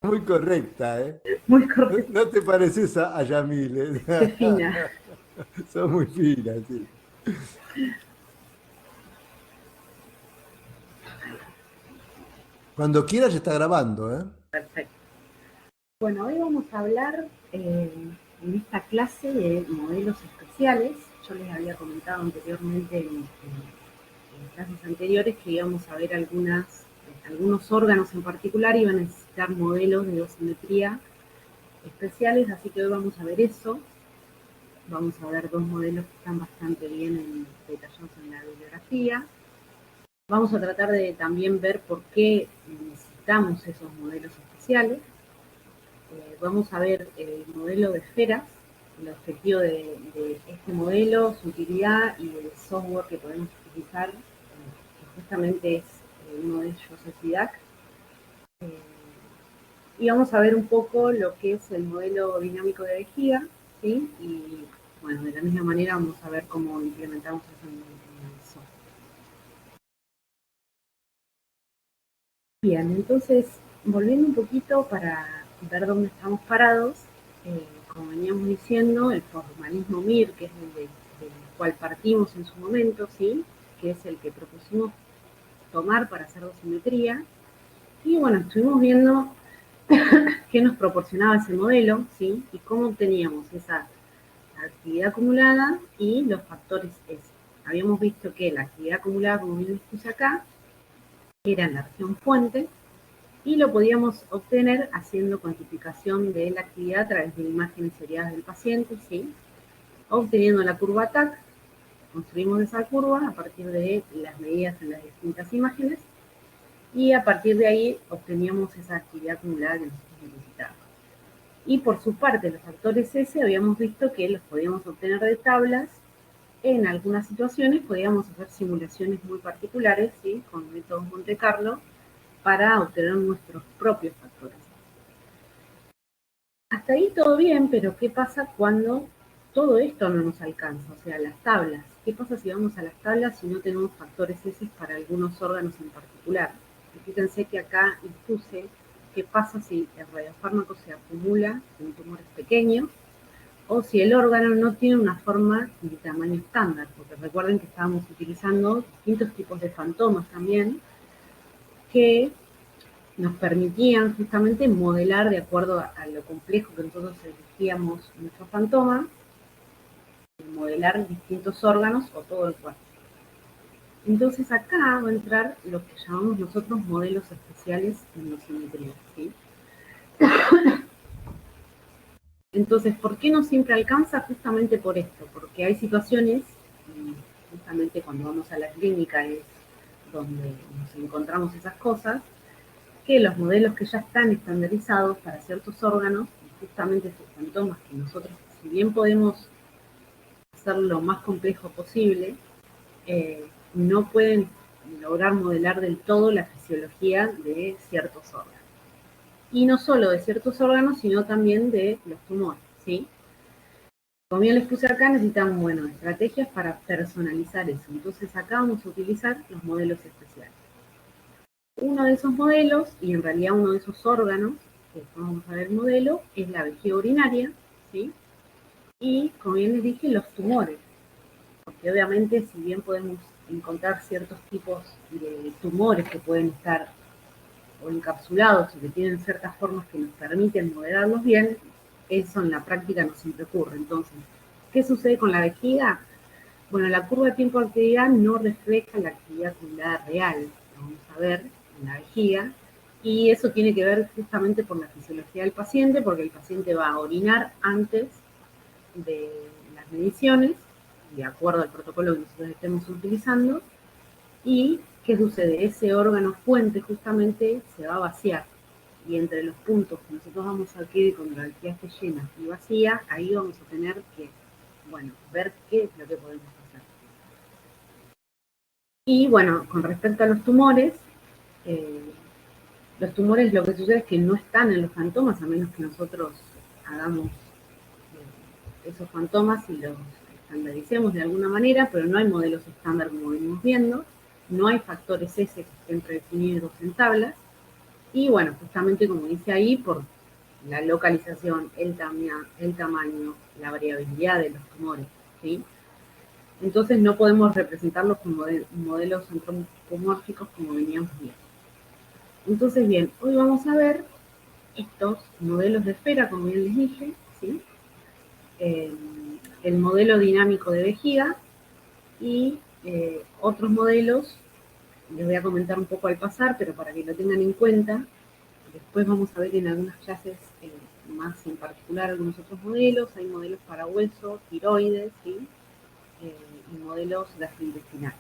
Muy correcta, ¿eh? Muy No, correcto. no te pareces a Yamile. Qué fina. Son muy finas, sí. Cuando quieras está grabando, ¿eh? Perfecto. Bueno, hoy vamos a hablar en esta clase de modelos especiales. Yo les había comentado anteriormente en clases anteriores que íbamos a ver algunos órganos en particular y iban a necesitar modelos de dosimetría especiales, así que hoy vamos a ver eso. Vamos a ver dos modelos que están bastante bien detallados en la bibliografía. Vamos a tratar de también ver por qué necesitamos esos modelos especiales. Vamos a ver el modelo de esferas, el objetivo de este modelo, su utilidad y el software que podemos utilizar, que justamente es uno de ellos es DIDAC. Eh, y vamos a ver un poco lo que es el modelo dinámico de vejiga, ¿sí? Y bueno, de la misma manera vamos a ver cómo implementamos eso en el software. Bien, entonces, volviendo un poquito para ver dónde estamos parados, como veníamos diciendo, el formalismo MIR, que es del cual partimos en su momento, ¿sí? Que es el que propusimos tomar para hacer dosimetría. Y bueno, estuvimos viendo qué nos proporcionaba ese modelo, ¿sí? Y cómo obteníamos esa actividad acumulada y los factores S. Habíamos visto que la actividad acumulada, como bien les puse acá, era en la región fuente, y lo podíamos obtener haciendo cuantificación de la actividad a través de imágenes seriadas del paciente, ¿sí? Obteniendo la curva TAC, construimos esa curva a partir de las medidas en las distintas imágenes y a partir de ahí obteníamos esa actividad acumulada que nosotros necesitábamos. Y por su parte, los factores S habíamos visto que los podíamos obtener de tablas. En algunas situaciones podíamos hacer simulaciones muy particulares, ¿sí? Con métodos Monte Carlo, para obtener nuestros propios factores. Hasta ahí todo bien, pero ¿qué pasa cuando todo esto no nos alcanza? O sea, las tablas. ¿Qué pasa si vamos a las tablas y no tenemos factores S para algunos órganos en particular? Y fíjense que acá impuse qué pasa si el radiofármaco se acumula en tumores pequeños o si el órgano no tiene una forma de tamaño estándar, porque recuerden que estábamos utilizando distintos tipos de fantomas también que nos permitían justamente modelar de acuerdo a lo complejo que nosotros elegíamos nuestro fantoma, modelar distintos órganos o todo el cuerpo. Entonces acá va a entrar lo que llamamos nosotros modelos especiales en dosimetría, ¿sí? Entonces, ¿por qué no siempre alcanza? Justamente por esto, porque hay situaciones, y justamente cuando vamos a la clínica es donde nos encontramos esas cosas, que los modelos que ya están estandarizados para ciertos órganos, y justamente esos fantomas que nosotros, si bien podemos hacer lo más complejo posible, no pueden lograr modelar del todo la fisiología de ciertos órganos. Y no solo de ciertos órganos, sino también de los tumores, ¿sí? Como bien les puse acá, necesitamos, bueno, estrategias para personalizar eso. Entonces acá vamos a utilizar los modelos especiales. Uno de esos modelos, y en realidad uno de esos órganos, que vamos a ver el modelo, es la vejiga urinaria, ¿sí? Y, como bien les dije, los tumores. Porque obviamente, si bien podemos encontrar ciertos tipos de tumores que pueden estar o encapsulados o que tienen ciertas formas que nos permiten modelarlos bien, eso en la práctica no siempre ocurre. Entonces, ¿qué sucede con la vejiga? Bueno, la curva de tiempo de actividad no refleja la actividad acumulada real, lo vamos a ver en la vejiga, y eso tiene que ver justamente por la fisiología del paciente, porque el paciente va a orinar antes de las mediciones, de acuerdo al protocolo que nosotros estemos utilizando, y ¿qué sucede? Ese órgano fuente justamente se va a vaciar, y entre los puntos que nosotros vamos a adquirir cuando la vejiga esté llena y vacía, ahí vamos a tener que, bueno, ver qué es lo que podemos hacer. Y bueno, con respecto a eh, los tumores lo que sucede es que no están en los fantomas, a menos que nosotros hagamos esos fantomas y los estandaricemos de alguna manera, pero no hay modelos estándar como venimos viendo, no hay factores S que estén predefinidos en tablas, Y bueno, justamente como dice ahí, por la localización, el tamaño, la variabilidad de los tumores, ¿sí? Entonces no podemos representarlos como modelos antropomórficos como veníamos viendo. Entonces, bien, hoy vamos a ver estos modelos de esfera, como bien les dije, ¿sí? Eh, el modelo dinámico de vejiga y otros modelos, les voy a comentar un poco al pasar, pero para que lo tengan en cuenta. Después vamos a ver en algunas clases más en particular algunos otros modelos. Hay modelos para hueso, tiroides, ¿sí? Y modelos gastrointestinales.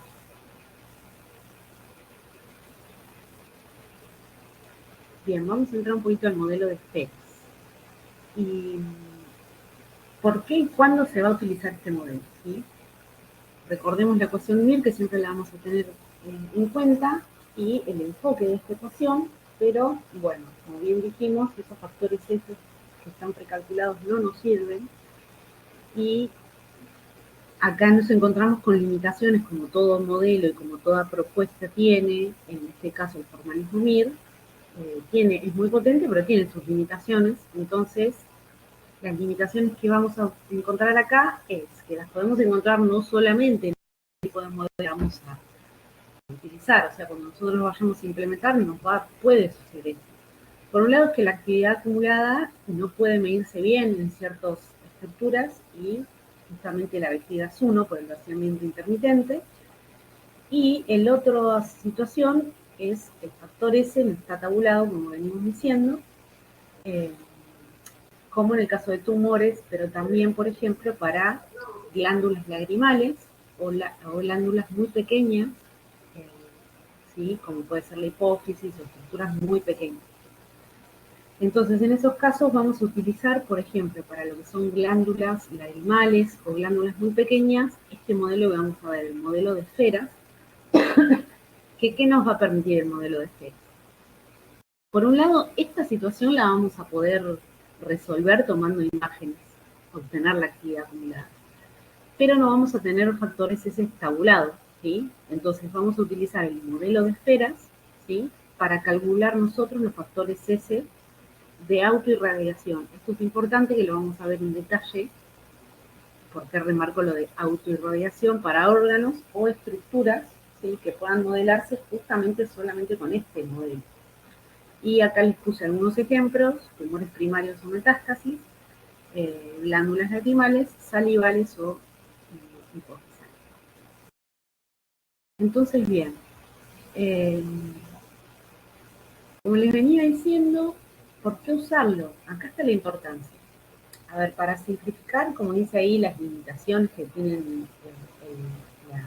Bien, vamos a entrar un poquito al modelo de esferas. ¿Y por qué y cuándo se va a utilizar este modelo? ¿Sí? Recordemos la ecuación MIR, que siempre la vamos a tener en cuenta, y el enfoque de esta ecuación, pero bueno, como bien dijimos, esos factores F que están precalculados no nos sirven, y acá nos encontramos con limitaciones como todo modelo y como toda propuesta tiene, en este caso el formalismo MIR, es muy potente, pero tiene sus limitaciones. Entonces, las limitaciones que vamos a encontrar acá es que las podemos encontrar no solamente en el tipo de modelo que vamos a utilizar, o sea, cuando nosotros vayamos a implementar, puede suceder esto. Por un lado es que la actividad acumulada no puede medirse bien en ciertas estructuras y justamente la vejiga es uno por el vaciamiento intermitente. Y la otra situación es el factor S no está tabulado, como venimos diciendo, eh, como en el caso de tumores, pero también, por ejemplo, para glándulas lagrimales o glándulas muy pequeñas, eh, ¿sí? Como puede ser la hipófisis o estructuras muy pequeñas. Entonces, en esos casos vamos a utilizar, por ejemplo, para lo que son glándulas lagrimales o glándulas muy pequeñas, este modelo que vamos a ver, el modelo de esferas. ¿Qué nos va a permitir el modelo de esferas? Por un lado, esta situación la vamos a poder resolver tomando imágenes, obtener la actividad acumulada. Pero no vamos a tener factores S tabulados, ¿sí? Entonces vamos a utilizar el modelo de esferas, ¿sí? Para calcular nosotros los factores S de autoirradiación. Esto es importante, que lo vamos a ver en detalle, porque remarco lo de autoirradiación para órganos o estructuras, ¿sí? Que puedan modelarse justamente solamente con este modelo. Y acá les puse algunos ejemplos: tumores primarios o metástasis, glándulas lacrimales, salivales o hipofisales. Entonces, bien, eh, como les venía diciendo, ¿por qué usarlo? Acá está la importancia. A ver, para simplificar, como dice ahí, las limitaciones que tienen la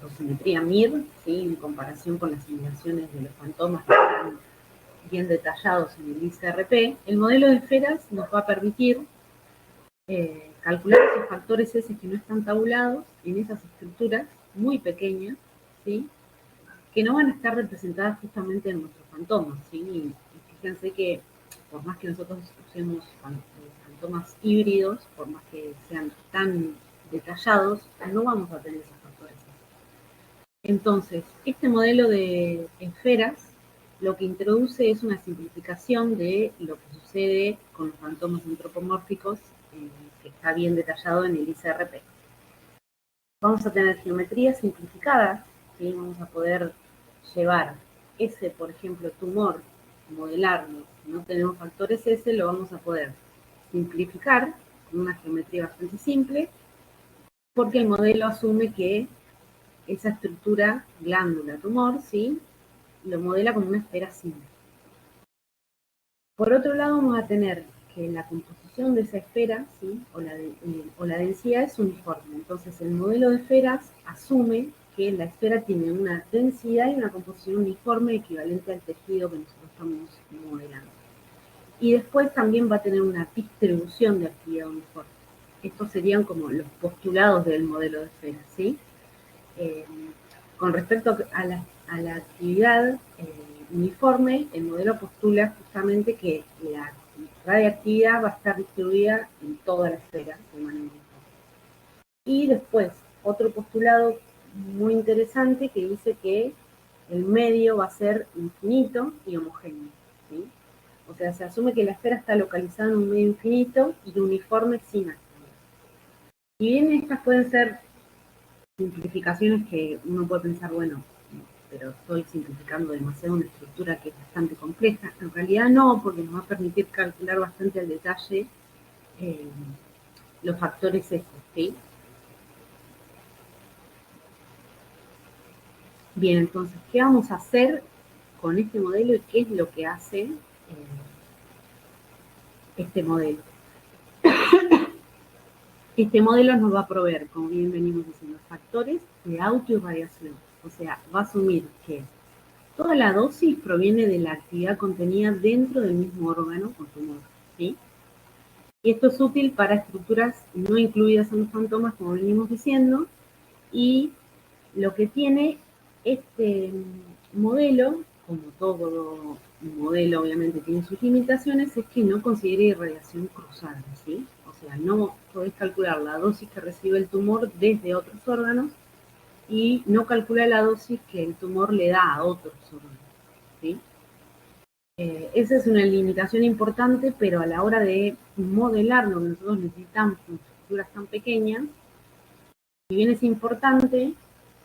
dosimetría MIR, ¿sí? En comparación con las simulaciones de los fantomas que están bien detallados en el ICRP, el modelo de esferas nos va a permitir calcular esos factores S que no están tabulados en esas estructuras muy pequeñas, ¿sí? Que no van a estar representadas justamente en nuestros fantomas, ¿sí? Y fíjense que por más que nosotros usemos fantomas híbridos, por más que sean tan detallados, no vamos a tener esos factores. Entonces, este modelo de esferas lo que introduce es una simplificación de lo que sucede con los fantomas antropomórficos, que está bien detallado en el ICRP. Vamos a tener geometría simplificada, ¿sí? Vamos a poder llevar ese, por ejemplo, tumor, modelarlo. Si no tenemos factores S, lo vamos a poder simplificar con una geometría bastante simple, porque el modelo asume que esa estructura glándula tumor, ¿sí? Lo modela como una esfera simple. Por otro lado, vamos a tener que la composición de esa esfera, ¿sí? o la densidad es uniforme. Entonces, el modelo de esferas asume que la esfera tiene una densidad y una composición uniforme equivalente al tejido que nosotros estamos modelando. Y después también va a tener una distribución de actividad uniforme. Estos serían como los postulados del modelo de esferas, ¿sí? Con respecto a la actividad uniforme, el modelo postula justamente que la radiactividad va a estar distribuida en toda la esfera de manera uniforme. Y después, otro postulado muy interesante que dice que el medio va a ser infinito y homogéneo, ¿sí? O sea, se asume que la esfera está localizada en un medio infinito y uniforme sin actividad. Y bien estas pueden ser simplificaciones que uno puede pensar, bueno, pero estoy simplificando demasiado una estructura que es bastante compleja. En realidad no, porque nos va a permitir calcular bastante al detalle eh, los factores estos, ¿sí? Bien, entonces, ¿qué vamos a hacer con este modelo y qué es lo que hace este modelo? Este modelo nos va a proveer, como bien venimos diciendo, factores de autoirradiación. O sea, va a asumir que toda la dosis proviene de la actividad contenida dentro del mismo órgano o tumor, ¿sí? Y esto es útil para estructuras no incluidas en los fantomas, como venimos diciendo, y lo que tiene este modelo, como todo modelo obviamente tiene sus limitaciones, es que no considera irradiación cruzada, ¿sí? O sea, no podés calcular la dosis que recibe el tumor desde otros órganos y no calcula la dosis que el tumor le da a otros órganos, ¿sí? Esa es una limitación importante, pero a la hora de modelar lo que nosotros necesitamos con estructuras tan pequeñas, si bien es importante,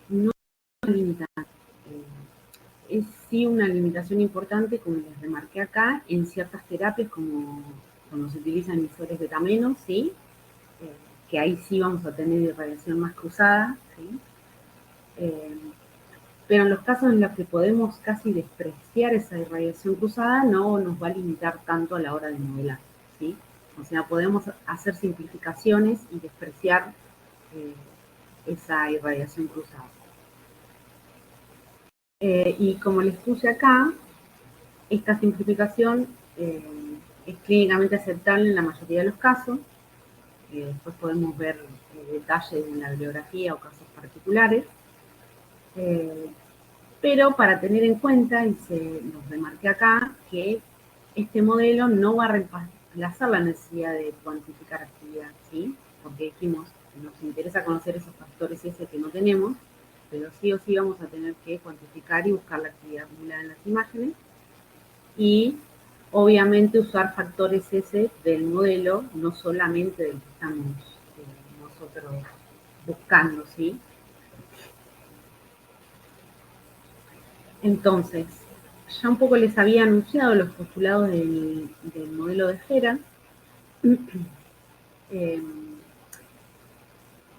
no es limitante. Es sí una limitación importante, como les remarqué acá, en ciertas terapias como cuando se utilizan emisores beta-menos, ¿sí? Que ahí sí vamos a tener irradiación más cruzada, ¿sí? Eh, pero en los casos en los que podemos casi despreciar esa irradiación cruzada, no nos va a limitar tanto a la hora de modelar, ¿sí? O sea, podemos hacer simplificaciones y despreciar esa irradiación cruzada. Y como les puse acá, esta simplificación es clínicamente aceptable en la mayoría de los casos. Después podemos ver detalles en la bibliografía o casos particulares. Pero para tener en cuenta, y se los remarqué acá, que este modelo no va a reemplazar la necesidad de cuantificar actividad, ¿sí? Porque dijimos que nos interesa conocer esos factores S que no tenemos, pero sí o sí vamos a tener que cuantificar y buscar la actividad acumulada en las imágenes. Y obviamente usar factores S del modelo, no solamente del que estamos nosotros buscando, ¿sí? Entonces, ya un poco les había anunciado los postulados del modelo de esfera.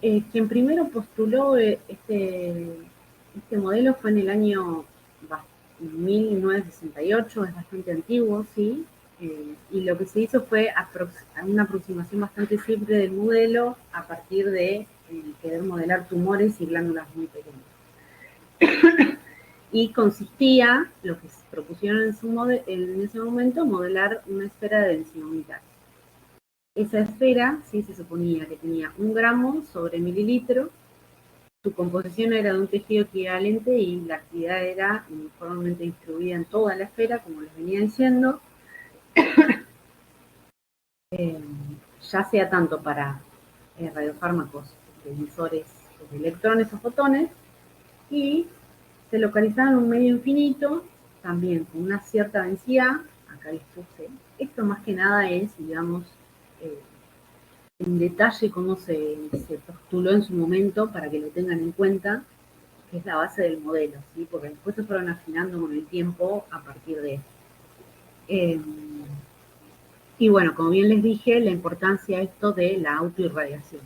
Quien primero postuló este modelo fue en el año 1968, es bastante antiguo, ¿sí? Y lo que se hizo fue una aproximación bastante simple del modelo a partir de querer modelar tumores y glándulas muy pequeñas. Y consistía, lo que se propusieron en ese momento, modelar una esfera de densidad unitaria. Esa esfera, sí, se suponía que tenía 1 gramo sobre mililitro, su composición era de un tejido equivalente y la actividad era uniformemente distribuida en toda la esfera, como les venía diciendo, ya sea tanto para radiofármacos, emisores de electrones o fotones, y se localizaba en un medio infinito, también con una cierta densidad. Acá les puse, esto más que nada es, digamos, en detalle cómo se postuló en su momento para que lo tengan en cuenta, que es la base del modelo, ¿sí? Porque después se fueron afinando con el tiempo a partir de esto. Y bueno, como bien les dije, la importancia esto de la autoirradiación.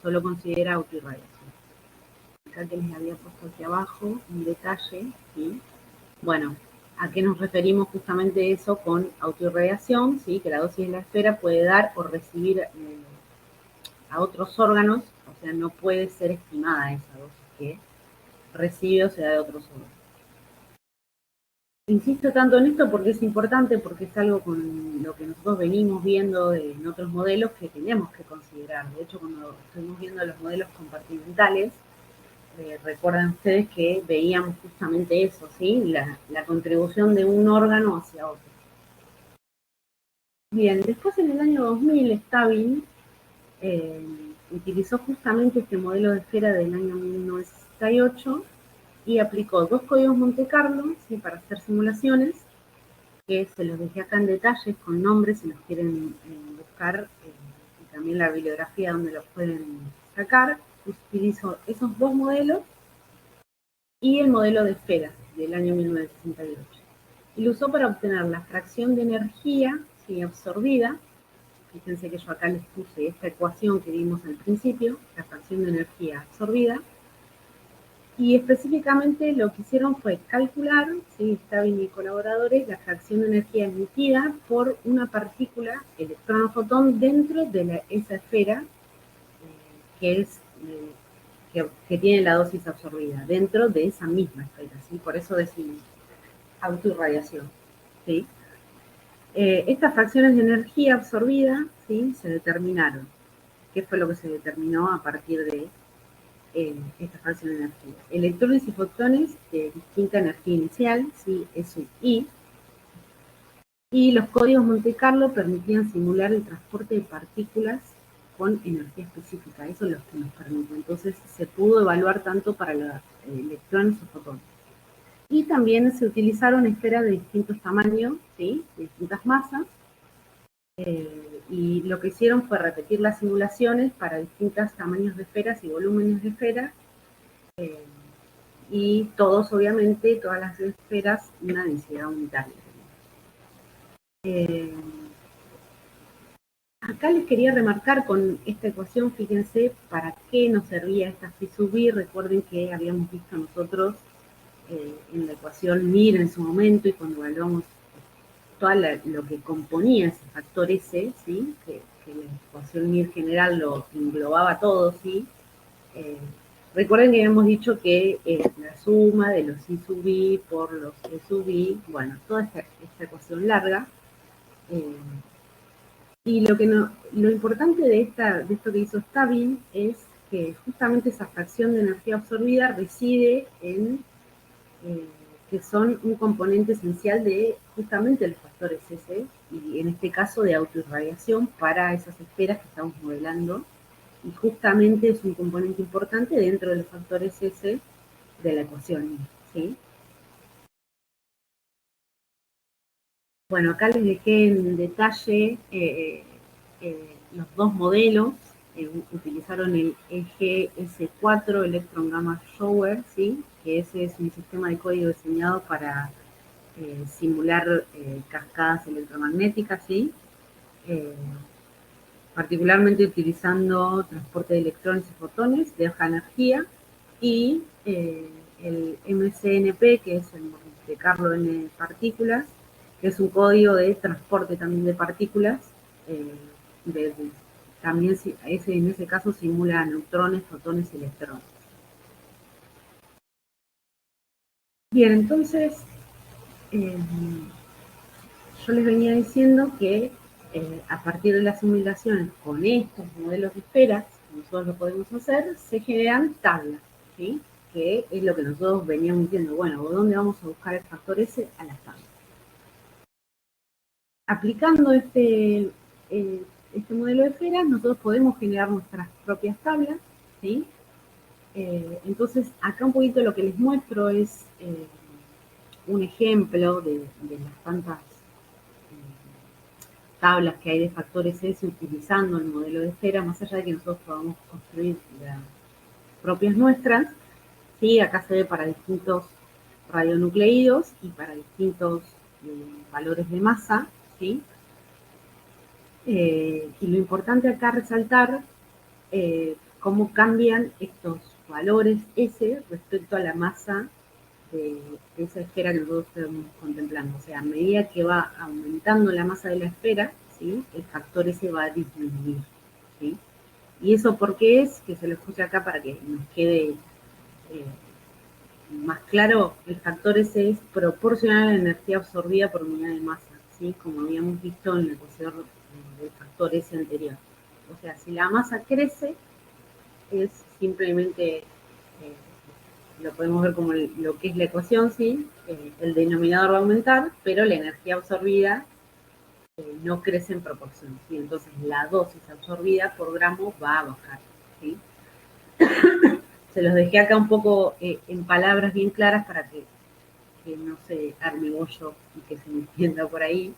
Solo considera autoirradiación. Acá que les había puesto aquí abajo un detalle, ¿sí? Bueno, ¿a qué nos referimos justamente eso con autoirradiación? ¿Sí? Que la dosis de la esfera puede dar o recibir a otros órganos, o sea, no puede ser estimada esa dosis que recibe o se da de otros órganos. Insisto tanto en esto porque es importante, porque es algo con lo que nosotros venimos viendo en otros modelos que tenemos que considerar. De hecho, cuando estuvimos viendo los modelos compartimentales, recuerdan ustedes que veíamos justamente eso, ¿sí? La contribución de un órgano hacia otro. Bien, después en el año 2000, Stabile utilizó justamente este modelo de esfera del año 1968 y aplicó 2 códigos Monte Carlo, ¿sí? Para hacer simulaciones, que se los dejé acá en detalles con nombres si los quieren buscar, y también la bibliografía donde los pueden sacar. Utilizo esos 2 modelos y el modelo de esferas del año 1968. Y lo usó para obtener la fracción de energía, ¿sí? Absorbida. Fíjense que yo acá les puse esta ecuación que vimos al principio, la fracción de energía absorbida. Y específicamente lo que hicieron fue calcular, ¿sí? Stavin y colaboradores, la fracción de energía emitida por una partícula, electrón o fotón, dentro de esa esfera que es que tiene la dosis absorbida, dentro de esa misma esfera, ¿sí? Por eso decimos autoirradiación, ¿sí? Estas fracciones de energía absorbida, ¿sí? Se determinaron. ¿Qué fue lo que se determinó a partir de esta fracción de energía? Electrones y fotones de distinta energía inicial, ¿sí? S y I, y los códigos Monte Carlo permitían simular el transporte de partículas con energía específica. Eso es lo que nos permite. Entonces se pudo evaluar tanto para los electrones o fotones. Y también se utilizaron esferas de distintos tamaños, ¿sí? De distintas masas, y lo que hicieron fue repetir las simulaciones para distintos tamaños de esferas y volúmenes de esferas, y todos, obviamente, todas las esferas, una densidad unitaria. Acá les quería remarcar con esta ecuación, fíjense, para qué nos servía esta phi sub i. Recuerden que habíamos visto nosotros en la ecuación MIR en su momento, y cuando evaluamos todo lo que componía ese factor S, ¿sí? Que la ecuación MIR general lo englobaba todo, ¿sí? Recuerden que habíamos dicho que la suma de los I sub i por los E sub i, bueno, toda esta ecuación larga. Y lo importante de esto que hizo Stavin es que justamente esa fracción de energía absorbida reside en que son un componente esencial de justamente los factores S, y en este caso de autoirradiación para esas esferas que estamos modelando, y justamente es un componente importante dentro de los factores S de la ecuación, ¿sí? Bueno, acá les dejé en detalle los 2 modelos. Utilizaron el EGS4 Electron Gamma Shower, ¿sí? Que ese es un sistema de código diseñado para simular cascadas electromagnéticas, ¿sí? Particularmente utilizando transporte de electrones y fotones de baja energía, y el MCNP, que es el Monte Carlo N partículas, que es un código de transporte también de partículas. También en ese caso simula neutrones, fotones y electrones. Bien, entonces yo les venía diciendo que a partir de las simulaciones con estos modelos de esferas, que nosotros lo podemos hacer, se generan tablas, ¿sí? Que es lo que nosotros veníamos diciendo. Bueno, ¿dónde vamos a buscar el factor S? A las tablas. Aplicando este modelo de esferas, nosotros podemos generar nuestras propias tablas, ¿sí? Entonces, acá un poquito lo que les muestro es un ejemplo de las tantas tablas que hay de factores S utilizando el modelo de esfera, más allá de que nosotros podamos construir las propias nuestras, ¿sí? Acá se ve para distintos radionucleídos y para distintos valores de masa, ¿sí? Y lo importante acá resaltar cómo cambian estos valores S respecto a la masa de esa esfera que nosotros estamos contemplando. O sea, a medida que va aumentando la masa de la esfera, ¿sí? El factor S va a disminuir, ¿sí? Y eso porque es, que se lo puse acá para que nos quede más claro, el factor S es proporcional a la energía absorbida por unidad de masa, ¿sí? Como habíamos visto en la ecuación del factor S anterior. O sea, si la masa crece, es simplemente lo podemos ver como lo que es la ecuación, ¿sí? El denominador va a aumentar, pero la energía absorbida no crece en proporción, ¿sí? Entonces la dosis absorbida por gramo va a bajar, ¿sí? Se los dejé acá un poco en palabras bien claras para que no se arme bollo y que se me entienda por ahí.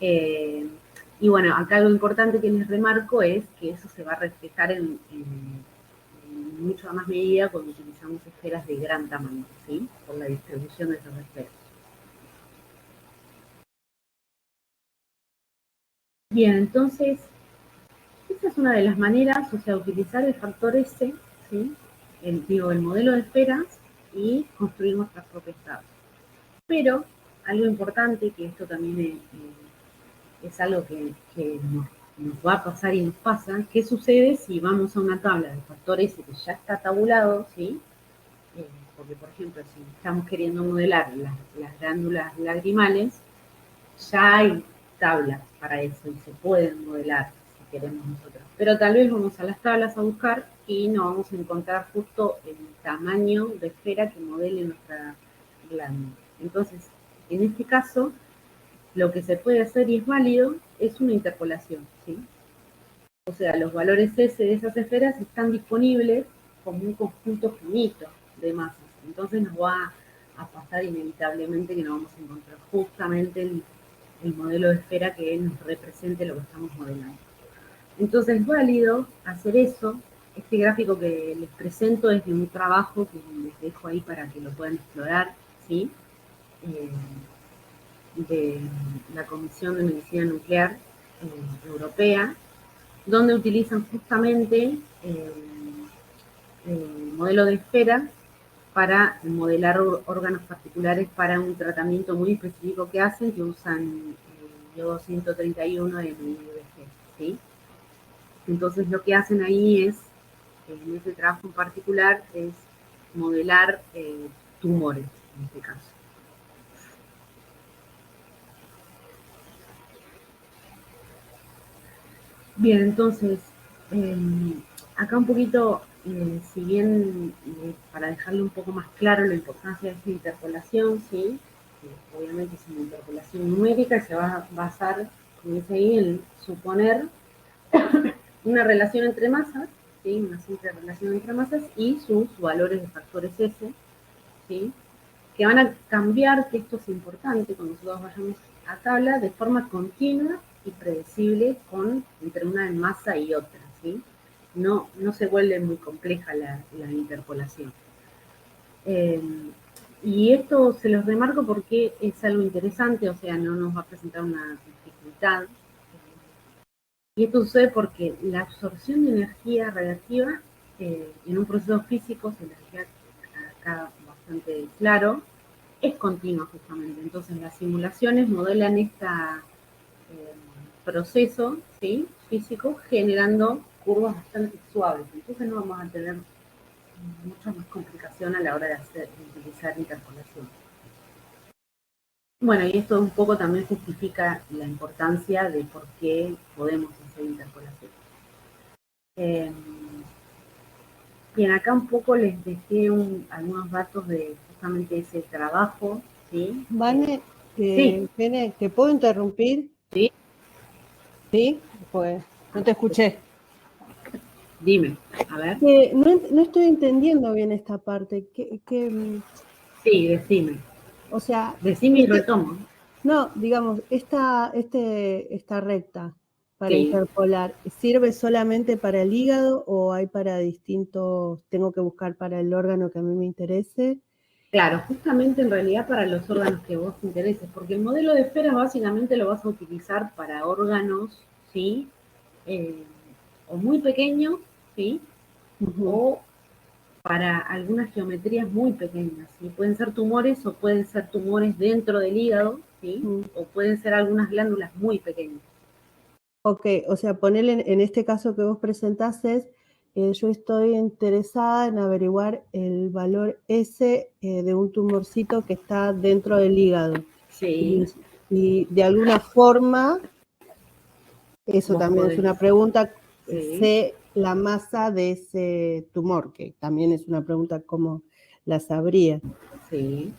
Y bueno, acá algo importante que les remarco es que eso se va a reflejar en mucha más medida cuando utilizamos esferas de gran tamaño, ¿sí? Por la distribución de esas esferas. Bien, entonces, esa es una de las maneras, o sea, utilizar el factor S, ¿sí? El modelo de esferas y construir nuestras propias tablas. Pero algo importante, que esto también es algo que nos va a pasar y nos pasa, ¿qué sucede si vamos a una tabla de factor S que ya está tabulado, ¿sí? Porque, por ejemplo, si estamos queriendo modelar las glándulas lagrimales, ya hay tablas para eso y se pueden modelar si queremos nosotros. Pero tal vez vamos a las tablas a buscar y no vamos a encontrar justo el tamaño de esfera que modele nuestra glándula. Entonces, en este caso, lo que se puede hacer y es válido es una interpolación, ¿sí? O sea, los valores S de esas esferas están disponibles como un conjunto finito de masas. Entonces nos va a pasar inevitablemente que nos vamos a encontrar justamente el modelo de esfera que nos represente lo que estamos modelando. Entonces es válido hacer eso. Este gráfico que les presento es de un trabajo que les dejo ahí para que lo puedan explorar, ¿sí? De la Comisión de Medicina Nuclear Europea, donde utilizan justamente el modelo de esfera para modelar órganos particulares para un tratamiento muy específico que hacen, que usan yodo 131 de MIBG, ¿sí? Entonces lo que hacen ahí es, en ese trabajo en particular, es modelar tumores, en este caso. Bien, entonces, acá un poquito, si bien para dejarle un poco más claro la importancia de esta interpolación, ¿sí? Obviamente es una interpolación numérica y se va a basar, como dice ahí, en suponer una relación entre masas, ¿sí? Una simple relación entre masas y sus valores de factores S, ¿sí? Que van a cambiar, que esto es importante cuando nosotros vayamos a tabla, de forma continua y predecible entre una masa y otra, ¿sí? No se vuelve muy compleja la interpolación. Y esto se los remarco porque es algo interesante, o sea, no nos va a presentar una dificultad. Y esto sucede porque la absorción de energía radiactiva en un proceso físico, se les deja acá bastante claro, es continua justamente. Entonces las simulaciones modelan este proceso, ¿sí? Físico, generando curvas bastante suaves. Entonces no vamos a tener mucha más complicación a la hora de utilizar interpolación. Bueno, y esto un poco también justifica la importancia de por qué podemos hacer interpolación. Bien, acá un poco les dejé algunos datos de justamente ese trabajo, ¿sí? Vane, Sí. Pene, ¿te puedo interrumpir? Sí. ¿Sí? Pues no te escuché. Dime, a ver. No estoy entendiendo bien esta parte. Sí, decime. O sea, decime y retomo. No, digamos, esta recta para Sí. interpolar, ¿sirve solamente para el hígado o hay para distintos, tengo que buscar para el órgano que a mí me interese? Claro, justamente en realidad para los órganos que vos te intereses, porque el modelo de esferas básicamente lo vas a utilizar para órganos, ¿sí? O muy pequeños, ¿sí? O para algunas geometrías muy pequeñas, ¿sí? Pueden ser tumores o pueden ser tumores dentro del hígado, ¿sí? O pueden ser algunas glándulas muy pequeñas. Ok, o sea, ponerle en este caso que vos presentaste, yo estoy interesada en averiguar el valor S de un tumorcito que está dentro del hígado. Sí. Y de alguna forma, eso Vos también podés. es una pregunta, Sí. sé la masa de ese tumor, que también es una pregunta cómo la sabría. Sí.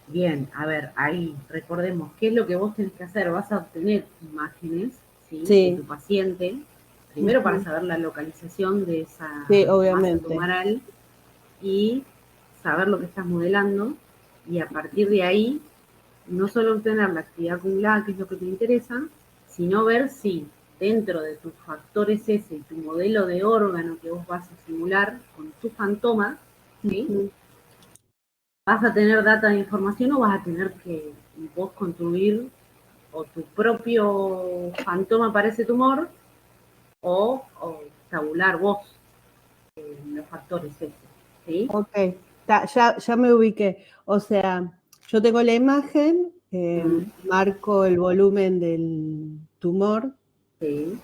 Bien, a ver, ahí recordemos qué es lo que vos tenés que hacer. Vas a obtener imágenes, ¿sí? De tu paciente, primero para saber la localización de esa masa tumoral y saber lo que estás modelando, y a partir de ahí, no solo obtener la actividad acumulada, que es lo que te interesa, sino ver si dentro de tus factores S y tu modelo de órgano que vos vas a simular con tu fantoma, ¿sí? Vas a tener data de información o vas a tener que vos construir o tu propio fantoma para ese tumor o tabular vos los factores S, ¿sí? Ok, ya me ubiqué. O sea, yo tengo la imagen, marco el volumen del tumor, Sí.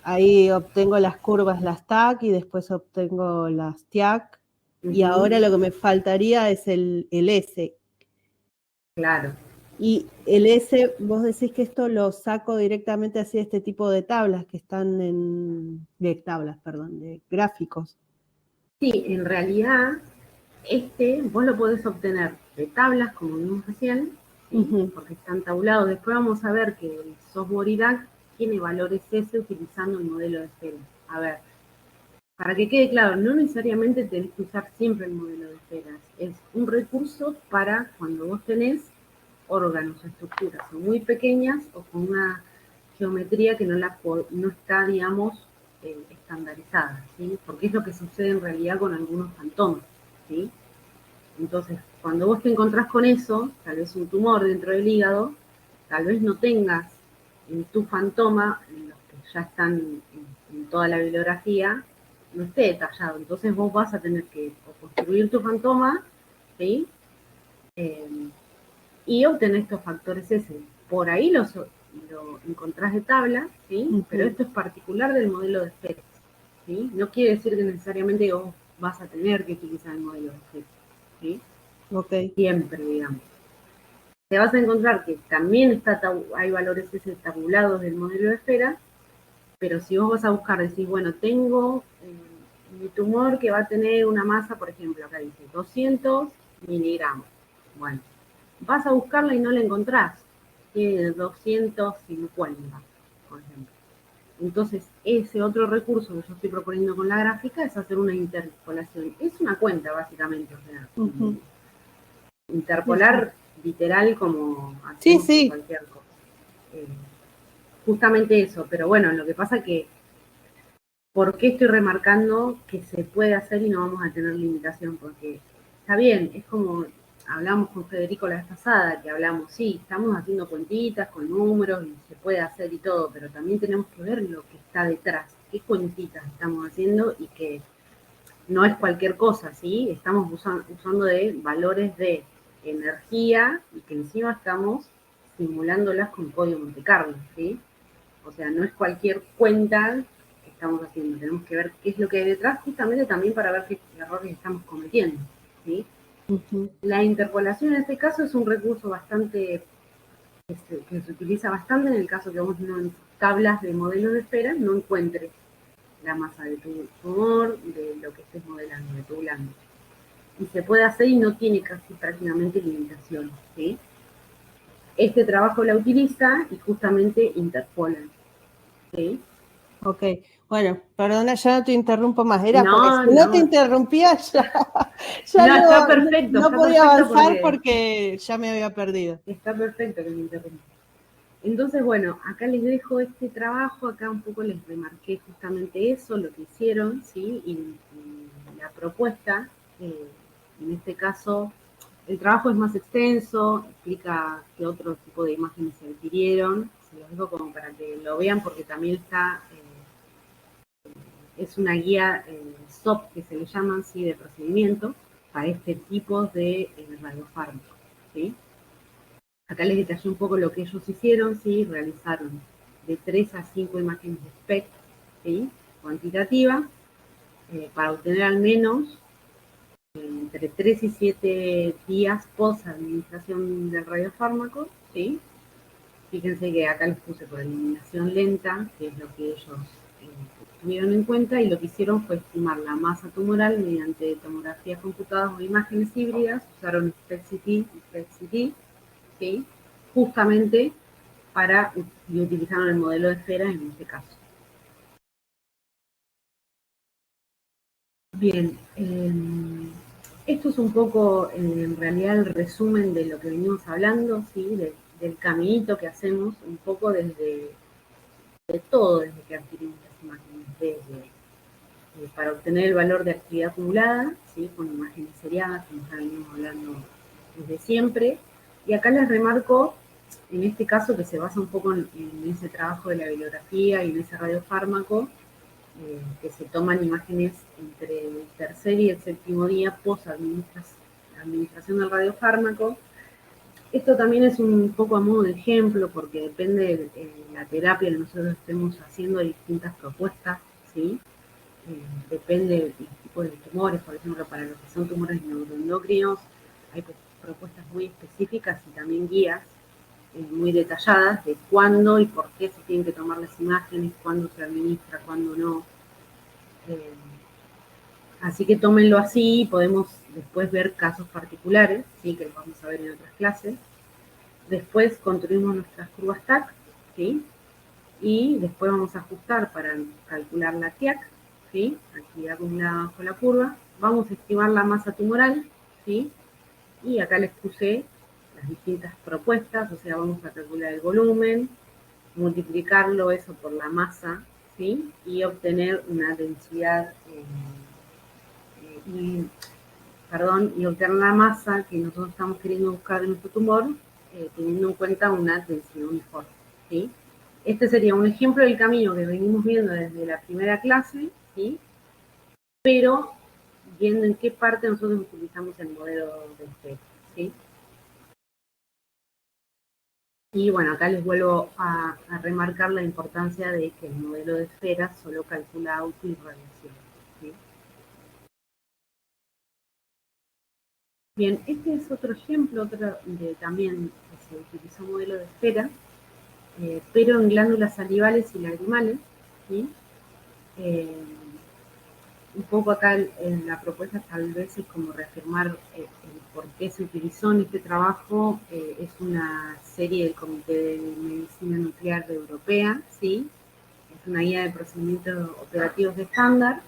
ahí obtengo las curvas, las TAC, y después obtengo las TIAC, y ahora lo que me faltaría es el S. Claro. Y el S, vos decís que esto lo saco directamente así de este tipo de tablas que están de gráficos. Sí, en realidad, vos lo podés obtener de tablas, como vimos recién, ¿sí? Porque están tabulados. Después vamos a ver que el software IDAC tiene valores S utilizando el modelo de esferas. A ver, para que quede claro, no necesariamente tenés que usar siempre el modelo de esferas. Es un recurso para cuando vos tenés órganos o estructuras o muy pequeñas o con una geometría que no está, digamos, estandarizada, ¿sí? Porque es lo que sucede en realidad con algunos fantomas, ¿sí? Entonces, cuando vos te encontrás con eso, tal vez un tumor dentro del hígado, tal vez no tengas en tu fantoma, en los que ya están en toda la bibliografía, no esté detallado. Entonces vos vas a tener que construir tu fantoma, ¿sí? Y obtener estos factores S. Por ahí lo encontrás de tabla, ¿sí? Pero esto es particular del modelo de esferas, ¿sí? No quiere decir que necesariamente vos vas a tener que utilizar el modelo de esferas, ¿sí? Okay. Siempre, digamos. Te vas a encontrar que también hay valores S tabulados del modelo de esfera, pero si vos vas a buscar, decís, bueno, tengo mi tumor que va a tener una masa, por ejemplo, acá dice 200 miligramos. Bueno, vas a buscarla y no la encontrás. Tiene 250, por ejemplo. Entonces, ese otro recurso que yo estoy proponiendo con la gráfica es hacer una interpolación. Es una cuenta, básicamente, o sea, interpolar literal como hacemos con cualquier cosa. Justamente eso, pero bueno, lo que pasa que, ¿por qué estoy remarcando que se puede hacer y no vamos a tener limitación? Porque está bien, es como hablamos con Federico la vez pasada, que hablamos, sí, estamos haciendo cuentitas con números y se puede hacer y todo, pero también tenemos que ver lo que está detrás, qué cuentitas estamos haciendo y que no es cualquier cosa, ¿sí? Estamos usando de valores de energía y que encima estamos simulándolas con código Monte Carlo, ¿sí? O sea, no es cualquier cuenta que estamos haciendo, tenemos que ver qué es lo que hay detrás, justamente también para ver qué errores estamos cometiendo, ¿sí? La interpolación en este caso es un recurso bastante que se utiliza bastante en el caso que vos en tablas de modelos de esfera no encuentres la masa de tu tumor, de lo que estés modelando, de tu glándulo. Y se puede hacer y no tiene casi prácticamente limitaciones, ¿sí? Este trabajo la utiliza y justamente interpola, ¿sí? Ok, bueno, perdona, ya no te interrumpo más. Era porque No, si no te no. interrumpía, ya No, está perfecto, no está podía perfecto avanzar porque ya me había perdido. está perfecto que me interrumpa. Entonces, bueno, acá les dejo este trabajo, acá un poco les remarqué justamente eso, lo que hicieron, ¿sí? Y la propuesta, en este caso, el trabajo es más extenso, explica qué otro tipo de imágenes se adquirieron, se los dejo como para que lo vean porque también está, es una guía SOP que se le llaman, ¿sí? De procedimiento para este tipo de radiofármacos, ¿sí? Acá les detallé un poco lo que ellos hicieron, ¿sí? Realizaron de 3 a 5 imágenes de SPECT, ¿sí? Cuantitativa, para obtener al menos entre 3 y 7 días post administración del radiofármaco, ¿sí? Fíjense que acá les puse por eliminación lenta, que es lo que ellos tuvieron en cuenta, y lo que hicieron fue estimar la masa tumoral mediante tomografías computadas o imágenes híbridas, usaron SPECT-CT y PET-CT, ¿sí? Justamente y utilizaron el modelo de esfera en este caso. Bien, esto es un poco, en realidad, el resumen de lo que venimos hablando, ¿sí? Del caminito que hacemos, un poco desde que adquirimos las imágenes, para obtener el valor de actividad acumulada, ¿sí? Con imágenes seriadas, como ya venimos hablando desde siempre. Y acá les remarco, en este caso, que se basa un poco en ese trabajo de la bibliografía y en ese radiofármaco, que se toman imágenes entre el tercer y el séptimo día post-administración del radiofármaco. Esto también es un poco a modo de ejemplo, porque depende de la terapia que nosotros estemos haciendo, hay distintas propuestas, ¿sí? Depende del tipo de tumores, por ejemplo, para los que son tumores neuroendocrinos, hay propuestas muy específicas y también guías muy detalladas de cuándo y por qué se tienen que tomar las imágenes, cuándo se administra, cuándo no. Así que tómenlo así y podemos después ver casos particulares, ¿sí? Que los vamos a ver en otras clases. Después construimos nuestras curvas TAC, ¿sí? Y después vamos a ajustar para calcular la TIAC, ¿sí? Actividad acumulada bajo la curva. Vamos a estimar la masa tumoral, ¿sí? Y acá les puse las distintas propuestas, o sea, vamos a calcular el volumen, multiplicarlo eso por la masa, ¿sí? Y obtener una densidad, y obtener la masa que nosotros estamos queriendo buscar en nuestro tumor, teniendo en cuenta una densidad uniforme, ¿sí? Este sería un ejemplo del camino que venimos viendo desde la primera clase, ¿sí? Pero viendo en qué parte nosotros utilizamos el modelo de esfera, ¿sí? Y bueno, acá les vuelvo a remarcar la importancia de que el modelo de esfera solo calcula auto y radiación, ¿sí? Bien, este es otro ejemplo también que se utilizó un modelo de esfera, pero en glándulas salivales y lagrimales, ¿sí? Un poco acá en la propuesta tal vez es como reafirmar el por qué se utilizó en este trabajo. Es una serie del Comité de Medicina Nuclear Europea, ¿sí? Es una guía de procedimientos operativos de estándar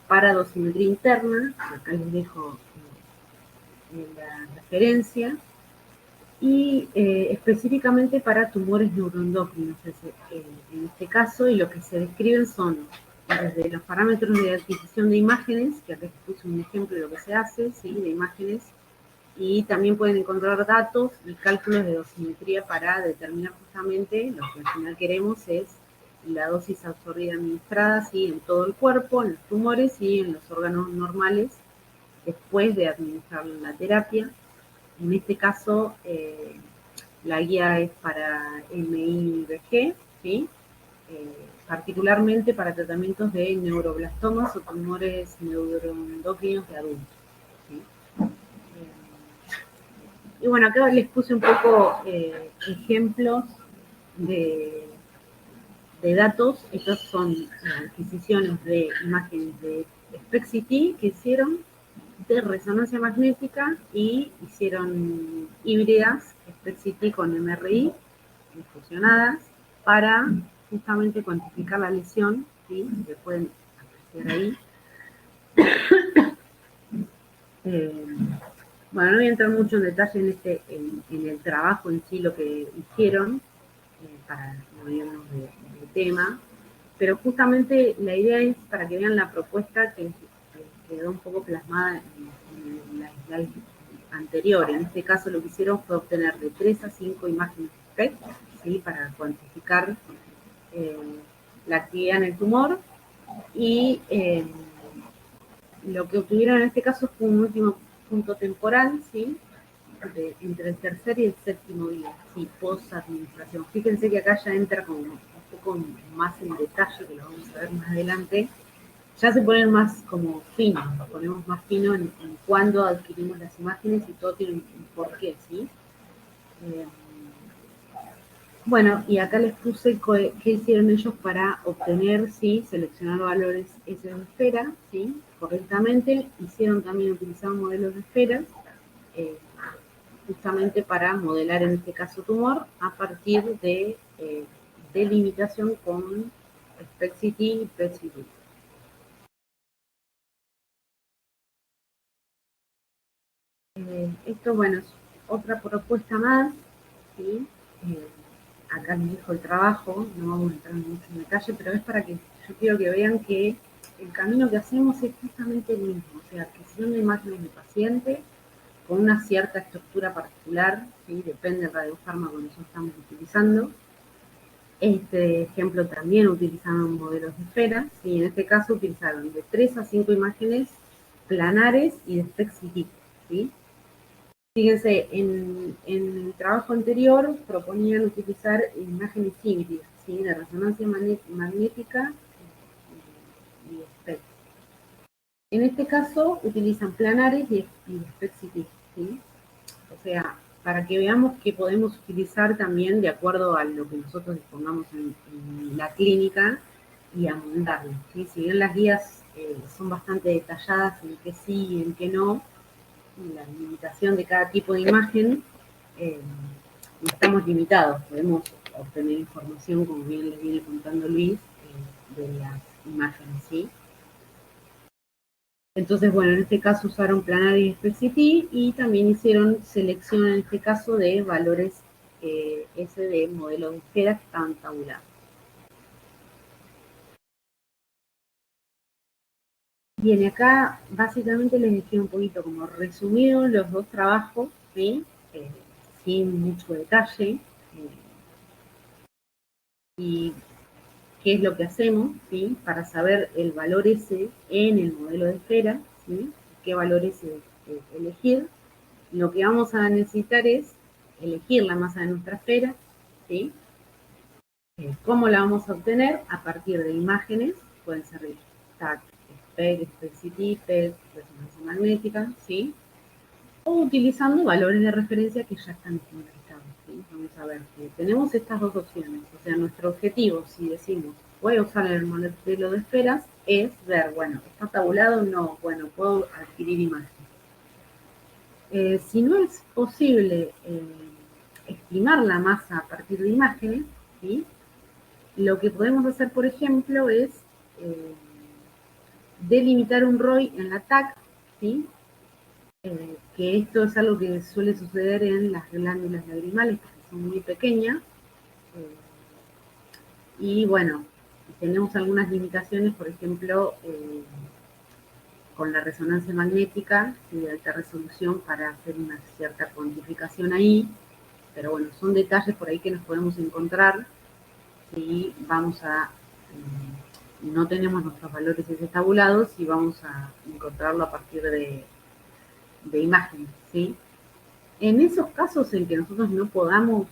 para dosimetría interna. Acá les dejo la referencia. Y específicamente para tumores neuroendocrinos en este caso, y lo que se describen son desde los parámetros de adquisición de imágenes, que acá les puse un ejemplo de lo que se hace, ¿sí? De imágenes, y también pueden encontrar datos y cálculos de dosimetría para determinar justamente lo que al final queremos es la dosis absorbida administrada, ¿sí? En todo el cuerpo, en los tumores y en los órganos normales después de administrar la terapia. En este caso, la guía es para MIBG, ¿sí? Particularmente para tratamientos de neuroblastomas o tumores neuroendocrinos de adultos, ¿sí? Y bueno, acá les puse un poco ejemplos de datos. Estas son adquisiciones de imágenes de SPECT-CT que hicieron de resonancia magnética y hicieron híbridas SPECT-CT con MRI fusionadas para justamente cuantificar la lesión, ¿sí? Que pueden apreciar ahí. Bueno, no voy a entrar mucho en detalle en el trabajo en sí, lo que hicieron, para no irnos de tema, pero justamente la idea es para que vean la propuesta que quedó un poco plasmada en la slide anterior. En este caso lo que hicieron fue obtener de 3 a 5 imágenes PET, ¿sí? Para cuantificar la actividad en el tumor, y lo que obtuvieron en este caso fue un último punto temporal, ¿sí? Entre el tercer y el séptimo día, ¿sí? Post-administración. Fíjense que acá ya entra como un poco más en detalle, que lo vamos a ver más adelante. Ya se ponen más como finos, nos ponemos más fino en cuándo adquirimos las imágenes y todo tiene un porqué, ¿sí? Bueno, y acá les puse qué hicieron ellos para obtener, ¿sí? Seleccionar valores S de esfera, ¿sí? Correctamente. Hicieron también, utilizaron modelos de esferas, justamente para modelar en este caso tumor a partir de delimitación con SPECT-CT y PET-CT. Esto, bueno, es otra propuesta más, ¿sí? Acá les dejo el trabajo, no vamos a entrar mucho en detalle, pero es para que yo quiero que vean que el camino que hacemos es justamente el mismo, o sea, que son imágenes de paciente con una cierta estructura particular, ¿sí? Depende del radiofármaco que nosotros estamos utilizando. Este ejemplo también utilizaron modelos de esferas, y en este caso utilizaron de 3 a 5 imágenes planares y de SPECT-CT, ¿sí? Fíjense, en el trabajo anterior proponían utilizar imágenes híbridas, ¿sí? De resonancia magnética y SPECT. En este caso utilizan planares y SPECT-CT, ¿sí? O sea, para que veamos que podemos utilizar también de acuerdo a lo que nosotros dispongamos en la clínica y amoldarlo, ¿sí? Si bien las guías son bastante detalladas en qué sí y en qué no, y la limitación de cada tipo de imagen, no estamos limitados, podemos obtener información, como bien les viene contando Luis, de las imágenes, ¿sí? Entonces, bueno, en este caso usaron Planar y SPECT y también hicieron selección, en este caso, de valores S de modelos de esferas que estaban tabulados. Bien, acá básicamente les dejé un poquito como resumido los dos trabajos, ¿sí? Sin mucho detalle. Y qué es lo que hacemos, ¿sí? Para saber el valor S en el modelo de esfera, ¿sí? Qué valor S elegir. Lo que vamos a necesitar es elegir la masa de nuestra esfera, ¿sí? ¿Cómo la vamos a obtener? A partir de imágenes, pueden ser TAC, SPECT, SPECT-CT, PET, resonancia magnética, ¿sí? O utilizando valores de referencia que ya están estandarizados, ¿sí? Vamos a ver que tenemos estas dos opciones, o sea, nuestro objetivo, si decimos, voy a usar el modelo de esferas, es ver, bueno, ¿está tabulado o no? Bueno, puedo adquirir imágenes. Si no es posible estimar la masa a partir de imágenes, ¿sí? Lo que podemos hacer, por ejemplo, es delimitar un ROI en la TAC, ¿sí? Que esto es algo que suele suceder en las glándulas lagrimales, porque son muy pequeñas. Y bueno, tenemos algunas limitaciones, por ejemplo, con la resonancia magnética y de alta resolución para hacer una cierta cuantificación ahí, pero bueno, son detalles por ahí que nos podemos encontrar si vamos a, no tenemos nuestros valores tabulados y vamos a encontrarlo a partir de imágenes, ¿sí? En esos casos en que nosotros no podamos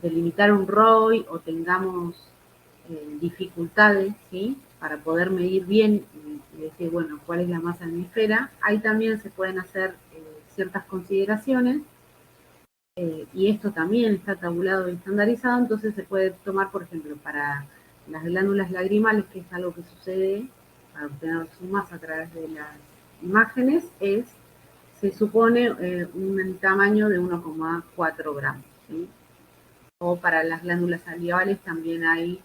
delimitar un ROI o tengamos dificultades, ¿sí? Para poder medir bien y decir, bueno, cuál es la masa de mi esfera, ahí también se pueden hacer ciertas consideraciones y esto también está tabulado y estandarizado, entonces se puede tomar, por ejemplo, para las glándulas lagrimales, que es algo que sucede para obtener su masa a través de las imágenes, se supone un tamaño de 1,4 gramos, ¿sí? O para las glándulas salivales también hay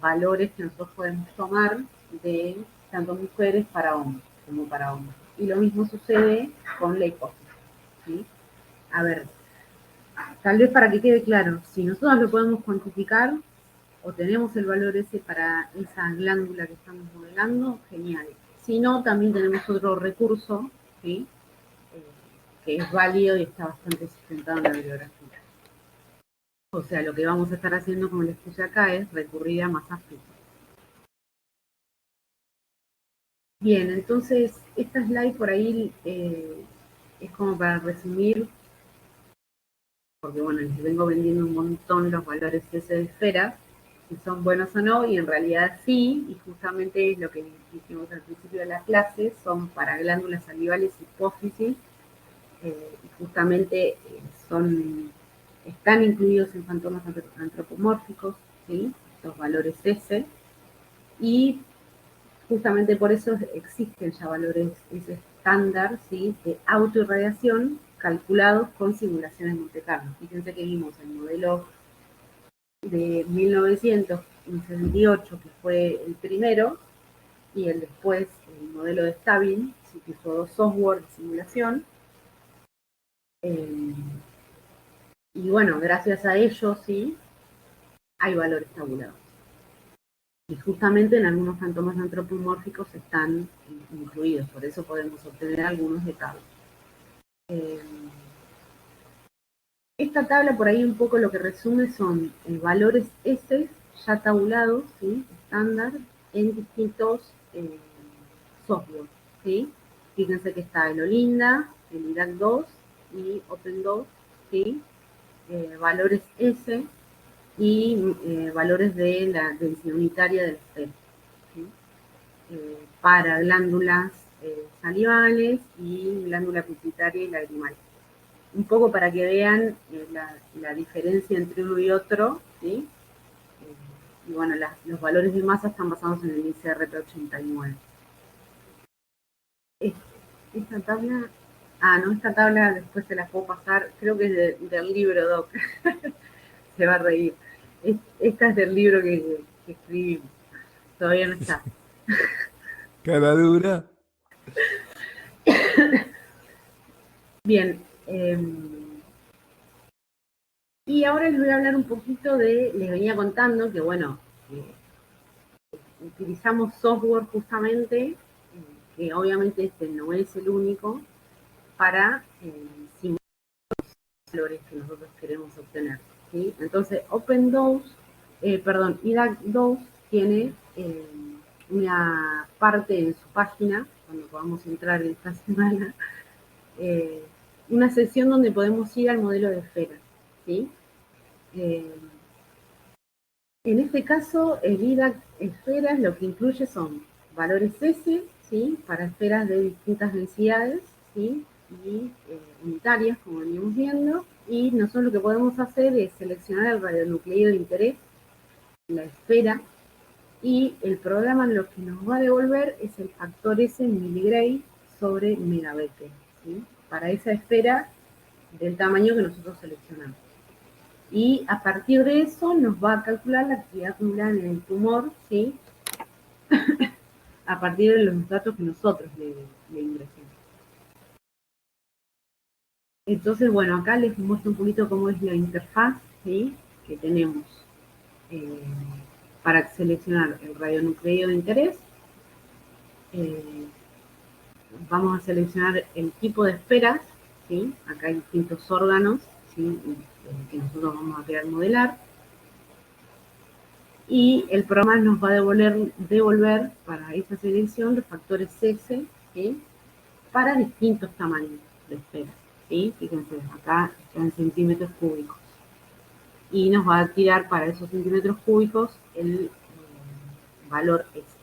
valores que nosotros podemos tomar de tanto mujeres para hombres como para hombres. Y lo mismo sucede con la hipófisis, ¿sí? A ver, tal vez para que quede claro, si nosotros lo podemos cuantificar o tenemos el valor ese para esa glándula que estamos modelando, genial. Si no, también tenemos otro recurso, ¿sí? Que es válido y está bastante sustentado en la bibliografía. O sea, lo que vamos a estar haciendo, como les puse acá, es recurrir a masas fijas. Bien, entonces, esta slide por ahí es como para resumir, porque bueno, les vengo vendiendo un montón los valores S de esferas, si son buenos o no, y en realidad sí, y justamente es lo que dijimos al principio de la clase, son para glándulas salivales y hipófisis, y justamente están incluidos en fantomas antropomórficos, ¿sí? Estos valores S, y justamente por eso existen ya valores S estándar, ¿sí? De autoirradiación calculados con simulaciones Monte Carlo. Fíjense que vimos el modelo de 1968, que fue el primero, y el después, el modelo de Stabin, ¿sí? Que usó dos software de simulación, Y bueno, gracias a ello, sí, hay valores tabulados. Y justamente en algunos fantomas antropomórficos están incluidos, por eso podemos obtener algunos de cada. Esta tabla por ahí un poco lo que resume son valores S ya tabulados, ¿sí? Estándar, en distintos software, ¿sí? Fíjense que está el Olinda, el IDAC2 y Open2, ¿sí? Valores S y valores de la densidad unitaria del esfera, ¿sí? Para glándulas salivales y glándula pituitaria y lagrimal. Un poco para que vean la diferencia entre uno y otro, ¿sí? Y bueno, los valores de masa están basados en el ICRP89. Esta tabla, no, esta tabla después se las puedo pasar, creo que es del libro, Doc. Se va a reír. Esta es del libro que escribimos. Todavía no está. Cara dura. Bien. Y ahora les voy a hablar un poquito les venía contando que, bueno, utilizamos software justamente, que obviamente este no es el único, para simular los valores que nosotros queremos obtener, ¿sí? Entonces, IDAC2 tiene una parte en su página, cuando podamos entrar en esta semana, una sección donde podemos ir al modelo de esferas, ¿sí? En este caso, el IDAC esferas lo que incluye son valores S, ¿sí? Para esferas de distintas densidades, ¿sí? Y unitarias, como venimos viendo, y nosotros lo que podemos hacer es seleccionar el radionucleido de interés, la esfera, y el programa lo que nos va a devolver es el factor S en miligray sobre megabecquerel, ¿sí? Para esa esfera del tamaño que nosotros seleccionamos. Y a partir de eso nos va a calcular la actividad acumulada en el tumor, ¿sí? A partir de los datos que nosotros le ingresemos. Entonces, bueno, acá les muestro un poquito cómo es la interfaz, ¿sí? Que tenemos para seleccionar el radionucleido de interés. Vamos a seleccionar el tipo de esferas, ¿sí? Acá hay distintos órganos, ¿sí? Que nosotros vamos a querer modelar. Y el programa nos va a devolver para esa selección los factores S, ¿sí? Para distintos tamaños de esferas, ¿sí? Fíjense, acá está en centímetros cúbicos. Y nos va a tirar para esos centímetros cúbicos el valor S.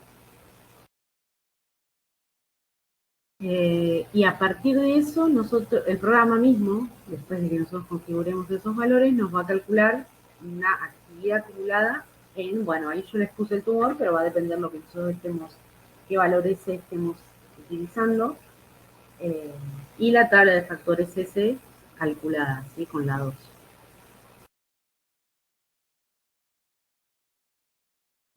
Y a partir de eso, el programa mismo, después de que nosotros configuremos esos valores, nos va a calcular una actividad acumulada bueno, ahí yo les puse el tumor, pero va a depender lo que nosotros qué valores estemos utilizando, y la tabla de factores S calculada, ¿sí? Con la 2.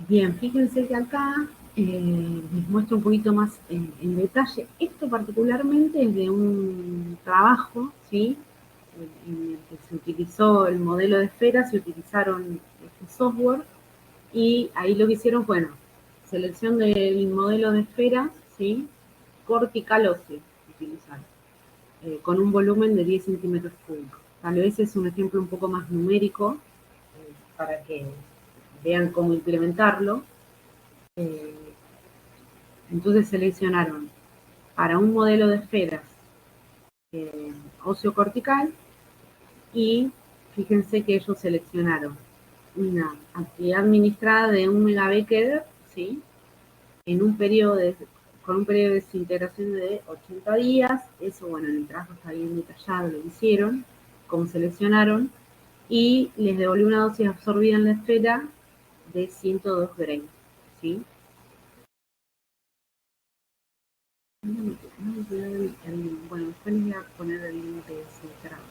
Bien, fíjense que acá les muestro un poquito más en detalle. Esto particularmente es de un trabajo, ¿sí? En el que se utilizó el modelo de esferas, se utilizaron este software, y ahí lo que hicieron, bueno, selección del modelo de esferas, ¿sí? Cortical óseo utilizaron, con un volumen de 10 centímetros cúbicos. Tal vez es un ejemplo un poco más numérico, para que vean cómo implementarlo. Entonces seleccionaron para un modelo de esferas óseo cortical, y fíjense que ellos seleccionaron una actividad administrada de 1 megabecquerel, ¿sí? En con un periodo de desintegración de 80 días. Eso, bueno, en el trabajo está bien detallado, lo hicieron, cómo seleccionaron, y les devolvió una dosis absorbida en la esfera de 102 Gray, ¿sí? Bueno, después les voy a poner el link de ese trabajo.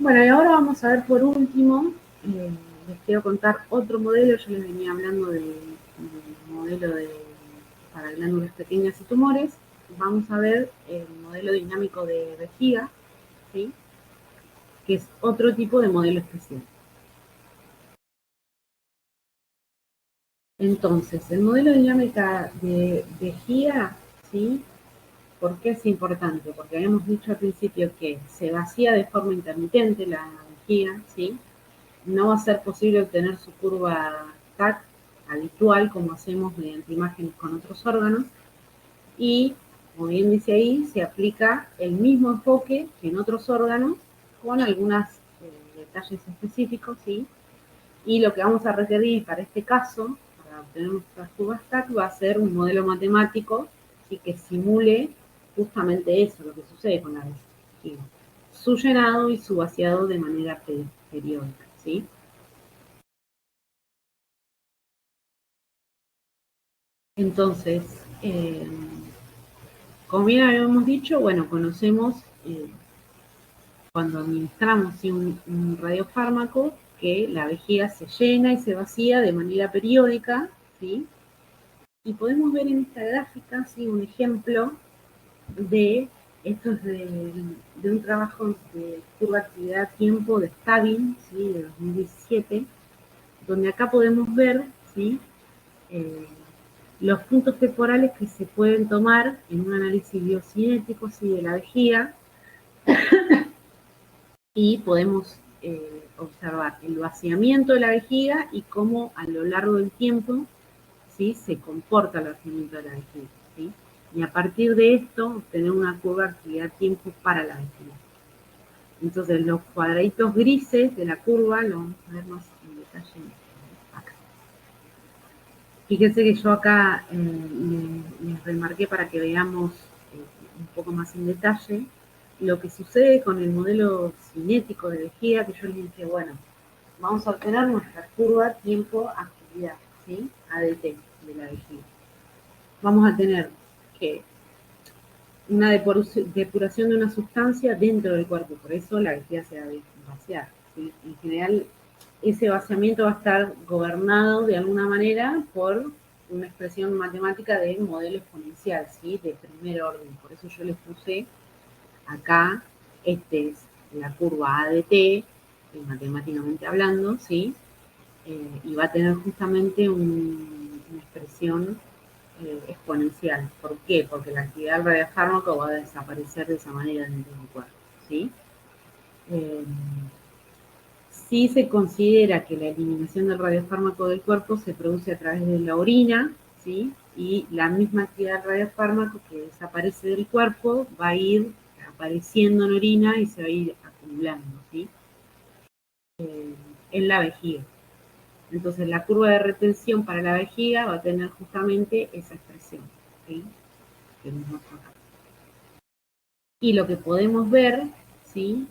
Bueno, y ahora vamos a ver por último, les quiero contar otro modelo. Yo les venía hablando del modelo para glándulas pequeñas y tumores. vamos a ver el modelo dinámico de vejiga, ¿sí? Que es otro tipo de modelo especial. Entonces, el modelo dinámica de vejiga, ¿sí? ¿Por qué es importante? Porque habíamos dicho al principio que se vacía de forma intermitente la vejiga, ¿sí? No va a ser posible obtener su curva TAC habitual como hacemos mediante imágenes con otros órganos y, como bien dice ahí, se aplica el mismo enfoque que en otros órganos con algunos detalles específicos, ¿sí? Y lo que vamos a requerir para este caso, para obtener nuestras curvas TAC, va a ser un modelo matemático, ¿sí? Que simule justamente eso, lo que sucede con la vejiga, su llenado y su vaciado de manera periódica, ¿sí? Entonces, como bien habíamos dicho, bueno, conocemos cuando administramos ¿sí? un radiofármaco que la vejiga se llena y se vacía de manera periódica, ¿sí? Y podemos ver en esta gráfica ¿sí? un ejemplo de esto es de un trabajo de curva actividad-tiempo de Stabin, ¿sí? De 2017, donde acá podemos ver, ¿sí? Los puntos temporales que se pueden tomar en un análisis biocinético ¿sí? de la vejiga y podemos observar el vaciamiento de la vejiga y cómo a lo largo del tiempo ¿sí? se comporta el vaciamiento de la vejiga, ¿sí? Y a partir de esto obtener una curva de actividad-tiempo para la vejiga. Entonces los cuadraditos grises de la curva lo vamos a ver más en detalle acá. Fíjense que yo acá les remarqué para que veamos un poco más en detalle lo que sucede con el modelo cinético de vejiga, que yo les dije, bueno, vamos a obtener nuestra curva tiempo-actividad, ¿sí? ADT de la vejiga. Vamos a tener que una depuración de una sustancia dentro del cuerpo, por eso la vejiga se va a vaciar, ¿sí? En general, ese vaciamiento va a estar gobernado de alguna manera por una expresión matemática de modelo exponencial, ¿sí? De primer orden. Por eso yo les puse acá, este es la curva ADT, matemáticamente hablando, ¿sí? Y va a tener justamente una expresión exponencial. ¿Por qué? Porque la actividad del radiofármaco va a desaparecer de esa manera dentro del cuerpo, ¿sí? Sí se considera que la eliminación del radiofármaco del cuerpo se produce a través de la orina, ¿sí? Y la misma actividad del radiofármaco que desaparece del cuerpo va a ir apareciendo en orina y se va a ir acumulando, ¿sí? En la vejiga. Entonces la curva de retención para la vejiga va a tener justamente esa expresión, ¿sí? Que nos muestro acá. Y lo que podemos ver, ¿sí?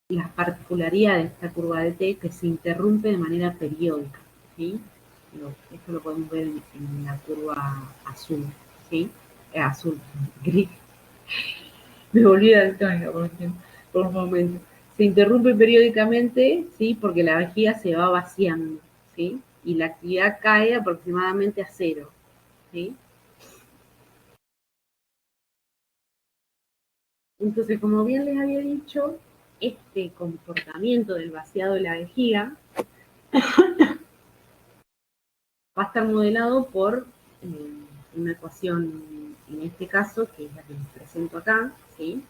Las particularidades de esta curva de T que se interrumpe de manera periódica, ¿sí? Esto lo podemos ver en la curva azul, ¿sí? Azul, gris. Me volví daltónica por un momento. Se interrumpe periódicamente, ¿sí? Porque la vejiga se va vaciando, ¿sí? Y la actividad cae aproximadamente a cero, ¿sí? Entonces, como bien les había dicho, este comportamiento del vaciado de la vejiga va a estar modelado por una ecuación, en este caso, que es la que les presento acá, ¿sí?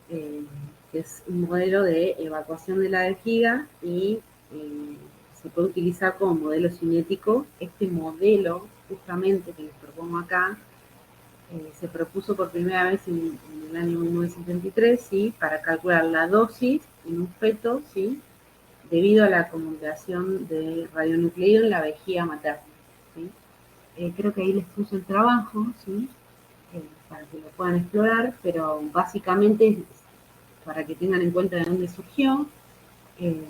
Que es un modelo de evacuación de la vejiga y se puede utilizar como modelo cinético. Este modelo, justamente, que les propongo acá, se propuso por primera vez en el año 1973, ¿sí? Para calcular la dosis en un feto, ¿sí? Debido a la acumulación de radionucleido en la vejiga materna, ¿sí? Creo que ahí les puse el trabajo, ¿sí? Para que lo puedan explorar, pero básicamente para que tengan en cuenta de dónde surgió. Eh,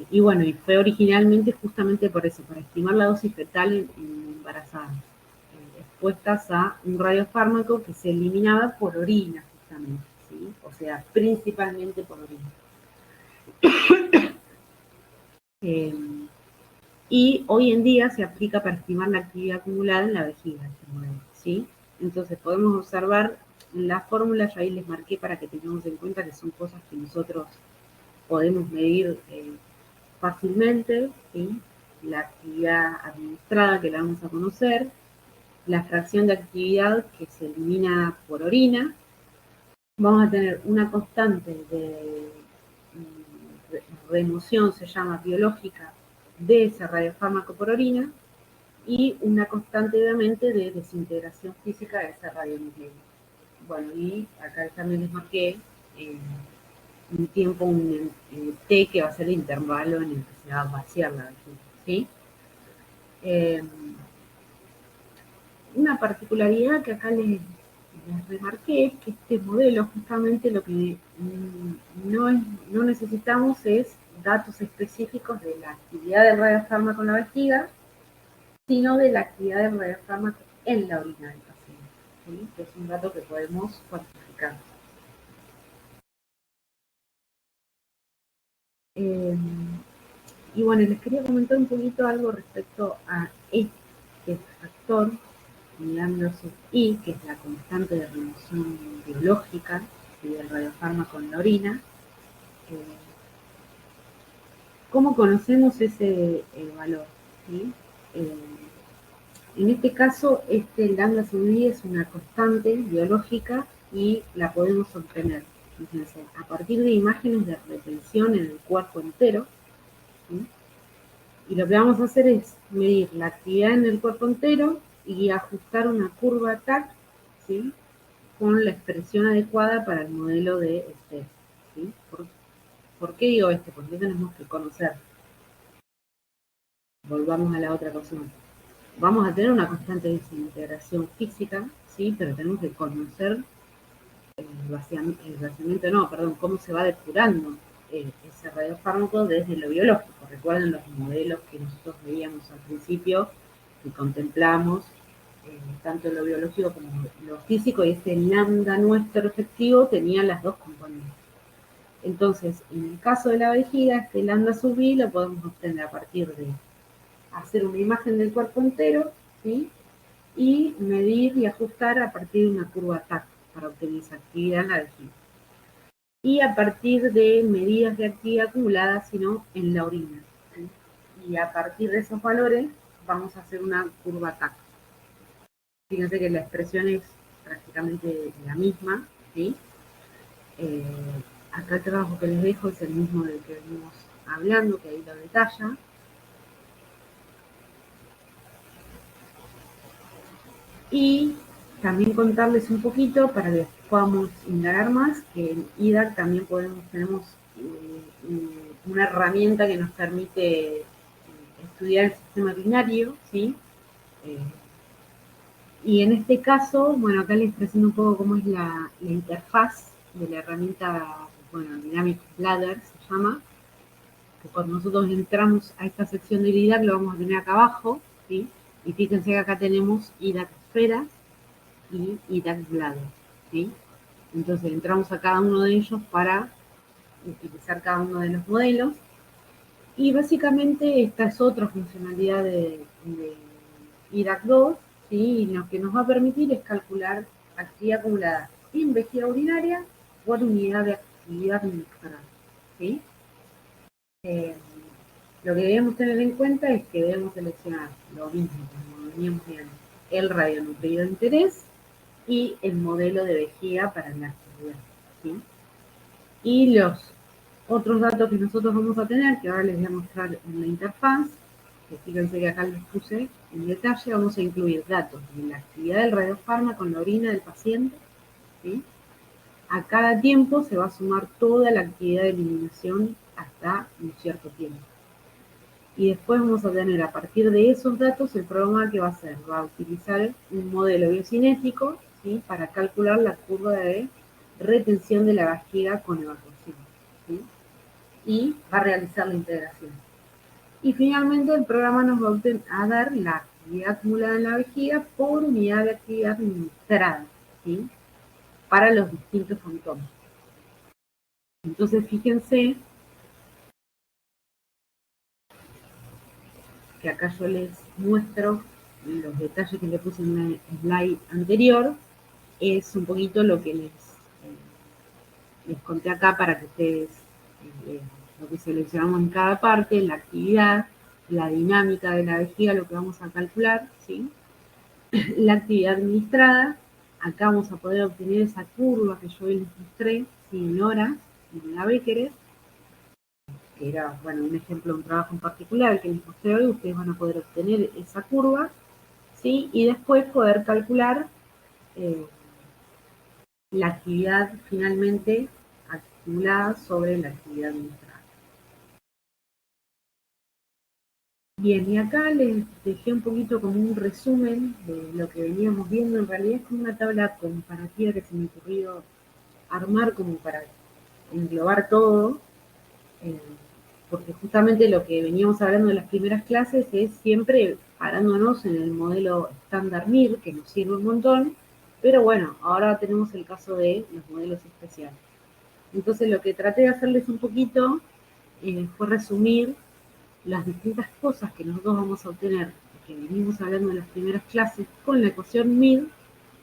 y bueno, y fue originalmente justamente por eso, para estimar la dosis fetal en embarazadas, expuestas a un radiofármaco que se eliminaba por orina, justamente, ¿sí? O sea, principalmente por orina. Y hoy en día se aplica para estimar la actividad acumulada en la vejiga, este modelo, ¿sí? Entonces podemos observar las fórmulas, yo ahí les marqué para que tengamos en cuenta que son cosas que nosotros podemos medir fácilmente, ¿sí? La actividad administrada, que la vamos a conocer, la fracción de actividad que se elimina por orina. Vamos a tener una constante de remoción, se llama biológica, de ese radiofármaco por orina, y una constante obviamente de desintegración física de ese radionucleido. Bueno, y acá también les marqué un tiempo, un T, que va a ser el intervalo en el que se va a vaciar la vejiga, ¿sí? Una particularidad que acá les remarqué es que este modelo justamente lo que no necesitamos es datos específicos de la actividad del radiofármaco en la vejiga, sino de la actividad del radiofármaco en la orina del paciente, ¿sí? Que es un dato que podemos cuantificar. Y bueno, les quería comentar un poquito algo respecto a este factor, lambda sub I, que es la constante de remoción biológica, ¿sí?, del radiofármaco en la orina. ¿Cómo conocemos ese valor? ¿Sí? En este caso, este lambda sub I es una constante biológica y la podemos obtener, fíjense, a partir de imágenes de retención en el cuerpo entero, ¿sí? Y lo que vamos a hacer es medir la actividad en el cuerpo entero y ajustar una curva TAC, ¿sí?, con la expresión adecuada para el modelo de este, ¿sí? ¿Por qué digo este? Porque tenemos que conocer. Volvamos a la otra ecuación. Vamos a tener una constante desintegración física, ¿sí? Pero tenemos que conocer cómo se va depurando ese radiofármaco desde lo biológico. Recuerden los modelos que nosotros veíamos al principio, que contemplamos, tanto lo biológico como lo físico, y este lambda nuestro efectivo tenía las dos componentes. Entonces, en el caso de la vejiga, este lambda sub I lo podemos obtener a partir de hacer una imagen del cuerpo entero, ¿sí?, y medir y ajustar a partir de una curva TAC para obtener esa actividad en la vejiga. Y a partir de medidas de actividad acumulada, sino en la orina, ¿sí? Y a partir de esos valores vamos a hacer una curva TAC. Fíjense que la expresión es prácticamente la misma, ¿sí? Acá el trabajo que les dejo es el mismo del que venimos hablando, que ahí lo detalla. Y también contarles un poquito, para que podamos indagar más, que en IDAC también tenemos una herramienta que nos permite estudiar el sistema binario, ¿sí? Y en este caso, bueno, acá les presento un poco cómo es la interfaz de la herramienta, bueno, Dynamic Ladder se llama, que cuando nosotros entramos a esta sección del IDAC lo vamos a tener acá abajo, ¿sí? Y fíjense que acá tenemos IDAC esferas y IDAC Bladder, ¿sí? Entonces entramos a cada uno de ellos para utilizar cada uno de los modelos, y básicamente esta es otra funcionalidad de IDAC 2, ¿sí? Y lo que nos va a permitir es calcular actividad acumulada en vejiga urinaria por unidad de actividad administrada, ¿sí? Lo que debemos tener en cuenta es que debemos seleccionar lo mismo, como veníamos viendo, el radionucleido de interés y el modelo de vejiga para la actividad, ¿sí? Y los otros datos que nosotros vamos a tener, que ahora les voy a mostrar en la interfaz, que fíjense que acá les puse en detalle, vamos a incluir datos de la actividad del radiofármaco en la orina del paciente, ¿sí? A cada tiempo se va a sumar toda la actividad de eliminación hasta un cierto tiempo. Y después vamos a tener, a partir de esos datos, el programa que va a hacer, va a utilizar un modelo biocinético, ¿sí?, para calcular la curva de retención de la vejiga con evacuación, ¿sí?, y va a realizar la integración. Y finalmente el programa nos va a dar la actividad acumulada en la vejiga por unidad de actividad administrada, ¿sí?, para los distintos fantomas. Entonces, fíjense que acá yo les muestro los detalles que le puse en la slide anterior, es un poquito lo que les conté acá para que ustedes vean. Lo que seleccionamos en cada parte, la actividad, la dinámica de la vejiga, lo que vamos a calcular, ¿sí? La actividad administrada, acá vamos a poder obtener esa curva que yo les mostré, ¿sí? En horas, en la Becquerel, que era, bueno, un ejemplo de un trabajo en particular que les mostré hoy. Ustedes van a poder obtener esa curva, ¿sí? Y después poder calcular la actividad finalmente acumulada sobre la actividad administrada. Bien, y acá les dejé un poquito como un resumen de lo que veníamos viendo. En realidad es como una tabla comparativa que se me ocurrió armar como para englobar todo, porque justamente lo que veníamos hablando en las primeras clases es siempre parándonos en el modelo estándar MIR, que nos sirve un montón, pero bueno, ahora tenemos el caso de los modelos especiales. Entonces lo que traté de hacerles un poquito fue resumir las distintas cosas que nosotros vamos a obtener, que venimos hablando en las primeras clases, con la ecuación MIR,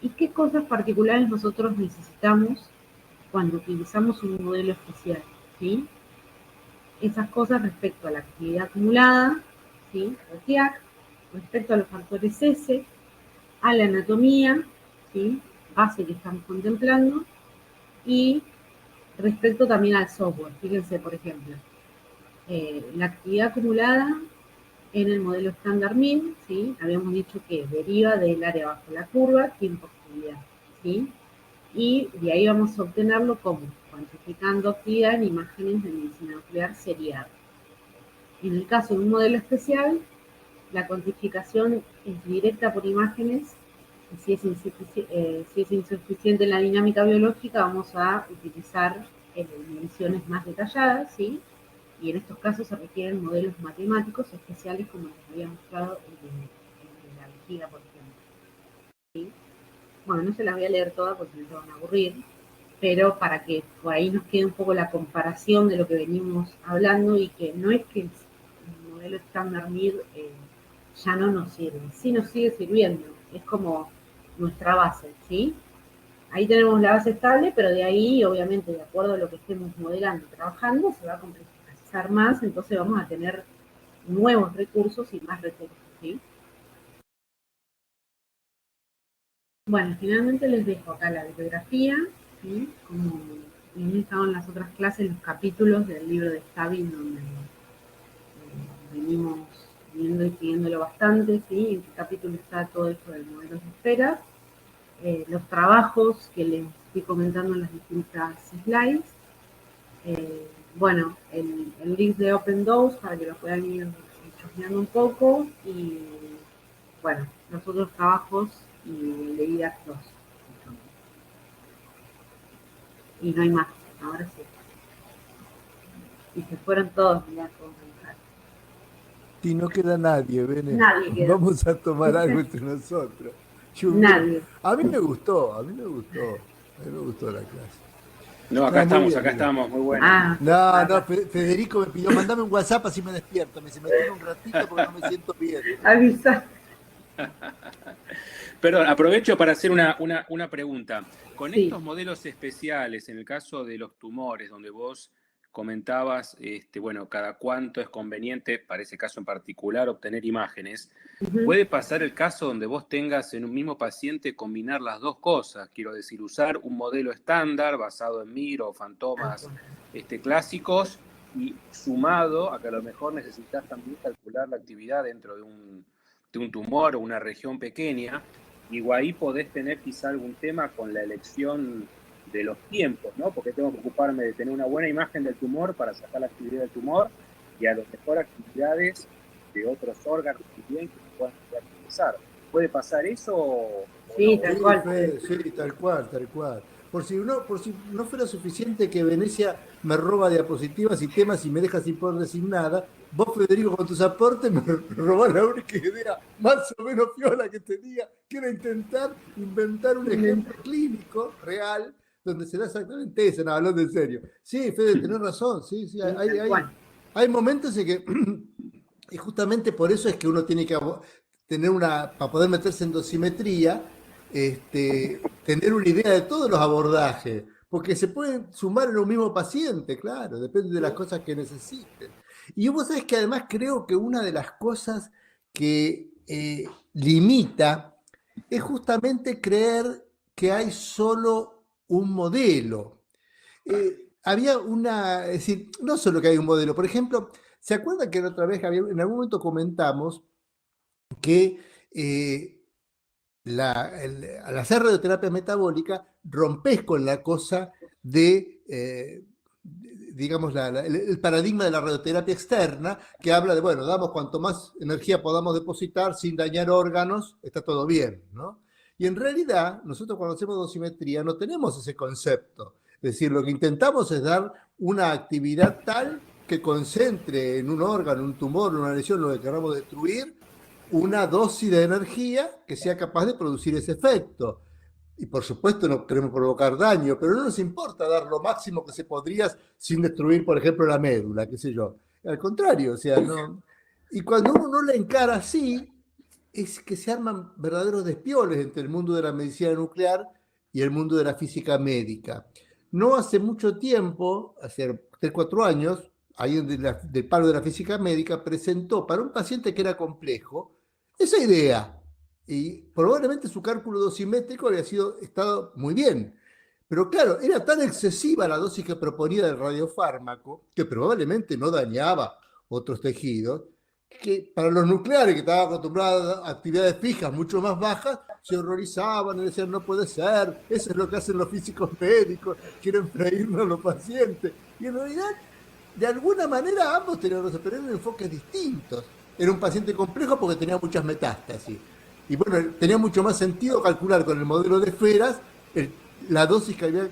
y qué cosas particulares nosotros necesitamos cuando utilizamos un modelo especial, ¿sí? Esas cosas respecto a la actividad acumulada, ¿sí? O TIAC, respecto a los factores S, a la anatomía, ¿sí? Base que estamos contemplando, y respecto también al software. Fíjense, por ejemplo, la actividad acumulada en el modelo estándar MIN, ¿sí? Habíamos dicho que deriva del área bajo la curva, tiempo actividad, ¿sí? Y de ahí vamos a obtenerlo como cuantificando actividad en imágenes de medicina nuclear seriada. En el caso de un modelo especial, la cuantificación es directa por imágenes. Si es insuficiente la dinámica biológica, vamos a utilizar mediciones más detalladas, ¿sí? Y en estos casos se requieren modelos matemáticos especiales, como les había mostrado en la vejiga, por ejemplo, ¿sí? Bueno, no se las voy a leer todas porque se van a aburrir, pero para que por ahí nos quede un poco la comparación de lo que venimos hablando, y que no es que el modelo estándar MIR ya no nos sirve, sí nos sigue sirviendo, es como nuestra base, ¿sí? Ahí tenemos la base estable, pero de ahí, obviamente, de acuerdo a lo que estemos modelando, trabajando, se va a complejizar más, entonces vamos a tener nuevos recursos y más recursos, ¿sí? Bueno, finalmente les dejo acá la bibliografía, ¿sí? Como bien estado en las otras clases, los capítulos del libro de Stabin, donde venimos viendo y siguiéndolo bastante, ¿sí? En qué capítulo está todo esto del modelo de esferas, los trabajos que les estoy comentando en las distintas slides, bueno, el link de Open Doors para que lo puedan ir chusmeando un poco, y bueno, los otros trabajos y el de IDAX 2. Y no hay más, ahora sí. Y se fueron todos, mirá cómo manejar. Si no queda nadie, Bene. Nadie quedó. Vamos a tomar algo entre nosotros. Nadie. A mí me gustó, a mí me gustó. A mí me gustó la clase. No, No, muy bien, acá muy bien. estamos, muy bueno. No, Federico me pidió, mandame un WhatsApp así me despierto. Me tiro un ratito porque no me siento bien. Avisa. Perdón, aprovecho para hacer una pregunta. Con Sí. estos modelos especiales, en el caso de los tumores, donde vos comentabas, bueno, cada cuánto es conveniente, para ese caso en particular, obtener imágenes, puede pasar el caso donde vos tengas en un mismo paciente combinar las dos cosas, quiero decir, usar un modelo estándar basado en MIR o fantomas clásicos, y sumado a que a lo mejor necesitas también calcular la actividad dentro de un tumor o una región pequeña. Digo, ahí podés tener quizá algún tema con la elección de los tiempos, ¿no? Porque tengo que ocuparme de tener una buena imagen del tumor para sacar la actividad del tumor, y a lo mejor actividades de otros órganos también que se puedan utilizar. ¿Puede pasar eso? Sí, no? tal cual. Sí, tal cual, tal cual. Por si no fuera suficiente que Venecia me roba diapositivas y temas y me deja sin poder decir nada, vos, Federico, con tus aportes me robás la única idea más o menos piola que tenía, que era intentar inventar un ejemplo clínico real donde se da exactamente eso. No, hablando en serio. Sí, Fede, tenés razón. Sí, Tal cual. hay momentos en que Y justamente por eso es que uno tiene que tener para poder meterse en dosimetría, tener una idea de todos los abordajes, porque se pueden sumar en un mismo paciente, claro, depende de las cosas que necesiten. Y vos sabés que además creo que una de las cosas que limita es justamente creer que hay solo un modelo. Había es decir, no solo que hay un modelo, por ejemplo, ¿se acuerdan que la otra vez en algún momento comentamos que al hacer radioterapia metabólica rompes con la cosa digamos, el paradigma de la radioterapia externa, que habla de, bueno, damos cuanto más energía podamos depositar sin dañar órganos, está todo bien, ¿no? Y en realidad, nosotros cuando hacemos dosimetría no tenemos ese concepto. Es decir, lo que intentamos es dar una actividad tal que concentre en un órgano, un tumor, una lesión, lo que queramos destruir, una dosis de energía que sea capaz de producir ese efecto. Y por supuesto no queremos provocar daño, pero no nos importa dar lo máximo que se podría sin destruir, por ejemplo, la médula, qué sé yo. Al contrario, o sea, no. Y cuando uno no la encara así, es que se arman verdaderos despioles entre el mundo de la medicina nuclear y el mundo de la física médica. No hace mucho tiempo, hace 3, 4 años, alguien del palo de la física médica presentó para un paciente que era complejo esa idea. Y probablemente su cálculo dosimétrico había estado muy bien. Pero claro, era tan excesiva la dosis que proponía del radiofármaco, que probablemente no dañaba otros tejidos, que para los nucleares, que estaban acostumbrados a actividades fijas mucho más bajas, se horrorizaban y decían, no puede ser, eso es lo que hacen los físicos médicos, quieren freírnos a los pacientes. Y en realidad, de alguna manera, ambos tenían enfoques distintos. Era un paciente complejo porque tenía muchas metástasis. Y bueno, tenía mucho más sentido calcular con el modelo de esferas la dosis que había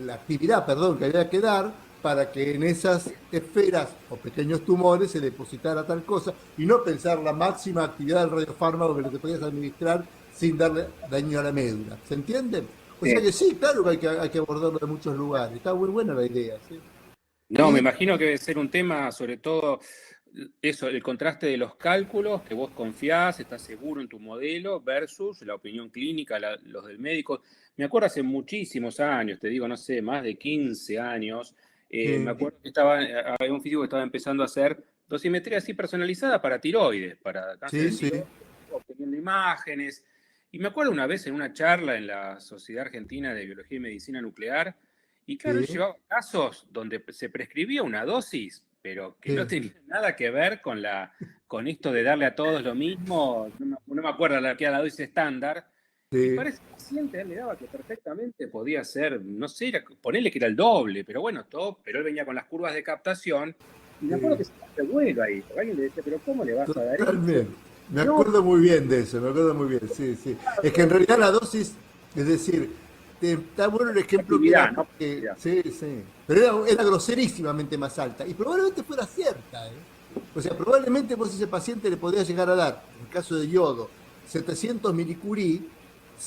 la actividad, perdón, que había que dar para que en esas esferas o pequeños tumores se depositara tal cosa y no pensar la máxima actividad del radiofármaco que lo que podías administrar sin darle daño a la médula. ¿Se entiende? O sea que sí, claro que hay que abordarlo de muchos lugares. Está muy buena la idea. ¿Sí? No, me imagino que debe ser un tema, sobre todo, eso, el contraste de los cálculos, que vos confiás, estás seguro en tu modelo, versus la opinión clínica, los del médico. Me acuerdo hace muchísimos años, te digo, no sé, más de 15 años, me acuerdo que había un físico que estaba empezando a hacer dosimetría así personalizada para tiroides, para cáncer de tiroides, obteniendo imágenes. Y me acuerdo una vez en una charla en la Sociedad Argentina de Biología y Medicina Nuclear, y claro, él llevaba casos donde se prescribía una dosis, pero que no tenía nada que ver con esto de darle a todos lo mismo. No me acuerdo que era la dosis estándar. Y para ese paciente él le daba que perfectamente podía ser, no sé, ponerle que era el doble, pero bueno, pero él venía con las curvas de captación. Y me acuerdo que se puso bueno ahí, porque alguien le decía, pero ¿cómo le vas a dar eso? Me acuerdo muy bien de eso, me acuerdo muy bien, sí. Es que en realidad la dosis, es decir, está bueno el ejemplo que era, ¿no? Sí. Pero era groserísimamente más alta y probablemente fuera cierta. O sea, probablemente vos a ese paciente le podías llegar a dar, en el caso de yodo, 700 milicurí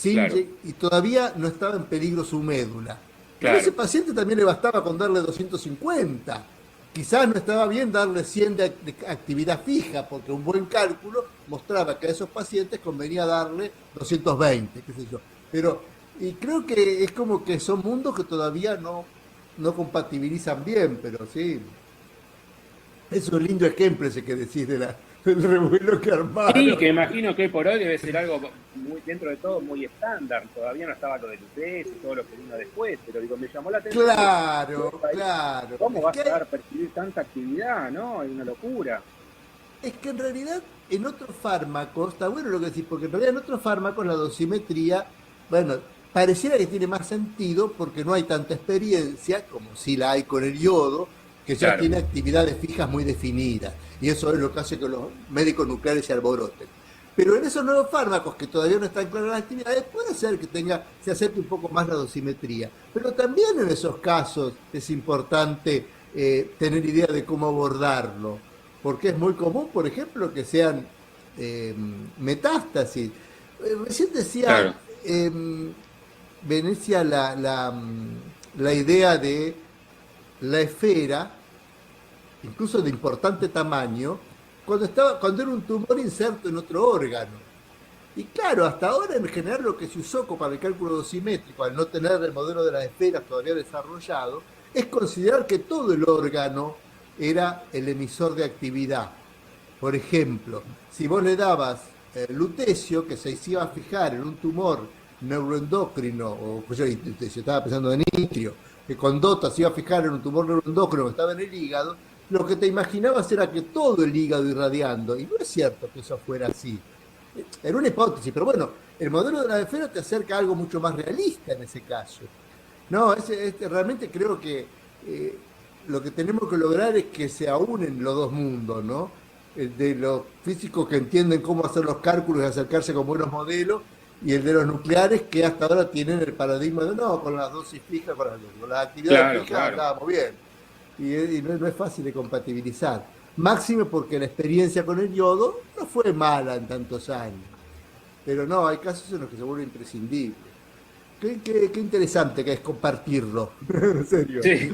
y todavía no estaba en peligro su médula. Pero a ese paciente también le bastaba con darle 250. Quizás no estaba bien darle 100 de actividad fija, porque un buen cálculo mostraba que a esos pacientes convenía darle 220, qué sé yo. Y creo que es como que son mundos que todavía no compatibilizan bien, pero sí. Es un lindo ejemplo ese que decís del revuelo que armaron. Sí, que imagino que hoy por hoy debe ser algo muy, dentro de todo, muy estándar. Todavía no estaba lo del UTS y todo lo que vino después, pero digo, me llamó la atención. Claro. ¿Cómo vas a dar percibir tanta actividad, no? Es una locura. Es que en realidad en otros fármacos, está bueno lo que decís, porque en realidad en otros fármacos la dosimetría, bueno, pareciera que tiene más sentido porque no hay tanta experiencia como si la hay con el yodo, que ya tiene actividades fijas muy definidas. Y eso es lo que hace que los médicos nucleares se alboroten. Pero en esos nuevos fármacos que todavía no están claras las actividades, puede ser que se acepte un poco más la dosimetría. Pero también en esos casos es importante tener idea de cómo abordarlo. Porque es muy común, por ejemplo, que sean metástasis. Recién decía Venecia la idea de la esfera, incluso de importante tamaño, cuando era un tumor inserto en otro órgano. Y claro, hasta ahora en general lo que se usó para el cálculo dosimétrico, al no tener el modelo de las esferas todavía desarrollado, es considerar que todo el órgano era el emisor de actividad. Por ejemplo, si vos le dabas lutecio, que se iba a fijar en un tumor neuroendocrino, o pues yo estaba pensando en nitrio, que con DOTA se iba a fijar en un tumor neuroendocrino que estaba en el hígado, lo que te imaginabas era que todo el hígado irradiando, y no es cierto que eso fuera así. Era una hipótesis, pero bueno, el modelo de la esfera te acerca a algo mucho más realista en ese caso. No, realmente creo que lo que tenemos que lograr es que se aúnen los dos mundos, ¿no? El de los físicos que entienden cómo hacer los cálculos y acercarse con buenos modelos, y el de los nucleares que hasta ahora tienen el paradigma de no, con las dosis fijas, con las actividades fijas, andábamos bien. Y no es fácil de compatibilizar. Máximo porque la experiencia con el yodo no fue mala en tantos años. Pero no, hay casos en los que se vuelve imprescindible. Qué interesante que es compartirlo. En serio. Sí,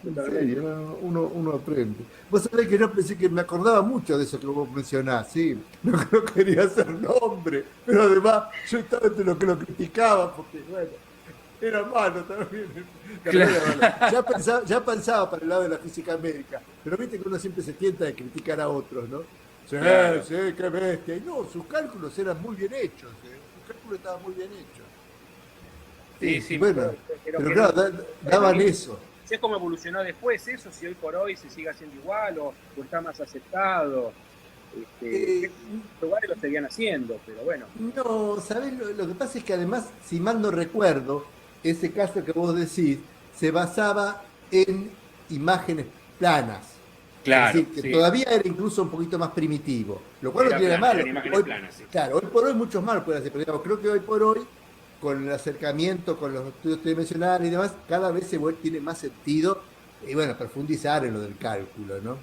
en serio, uno aprende. Vos sabés que yo pensé que me acordaba mucho de eso que vos mencionás, ¿sí? No quería hacer nombre, pero además yo estaba entre los que lo criticaban, porque bueno, era malo también. Claro. Ya pensaba para el lado de la física médica, pero viste que uno siempre se tienta de criticar a otros, ¿no? Sí, claro. Sí, qué bestia. Y no, sus cálculos eran muy bien hechos, sus cálculos estaban muy bien hechos. Sí, bueno, pero claro, daban eso. Sé cómo evolucionó después eso, si hoy por hoy se sigue haciendo igual o está más aceptado. Lugares lo seguían haciendo, pero bueno. No, ¿sabés? Lo que pasa es que además, si mal no recuerdo, ese caso que vos decís se basaba en imágenes planas. Claro. Es decir, que todavía era incluso un poquito más primitivo. Lo cual no tiene malo. Claro, hoy por hoy muchos más pueden hacer, pero digamos, creo que hoy por hoy, con el acercamiento, con los estudios tridimensionales y demás, cada vez tiene más sentido, y bueno, profundizar en lo del cálculo, ¿no?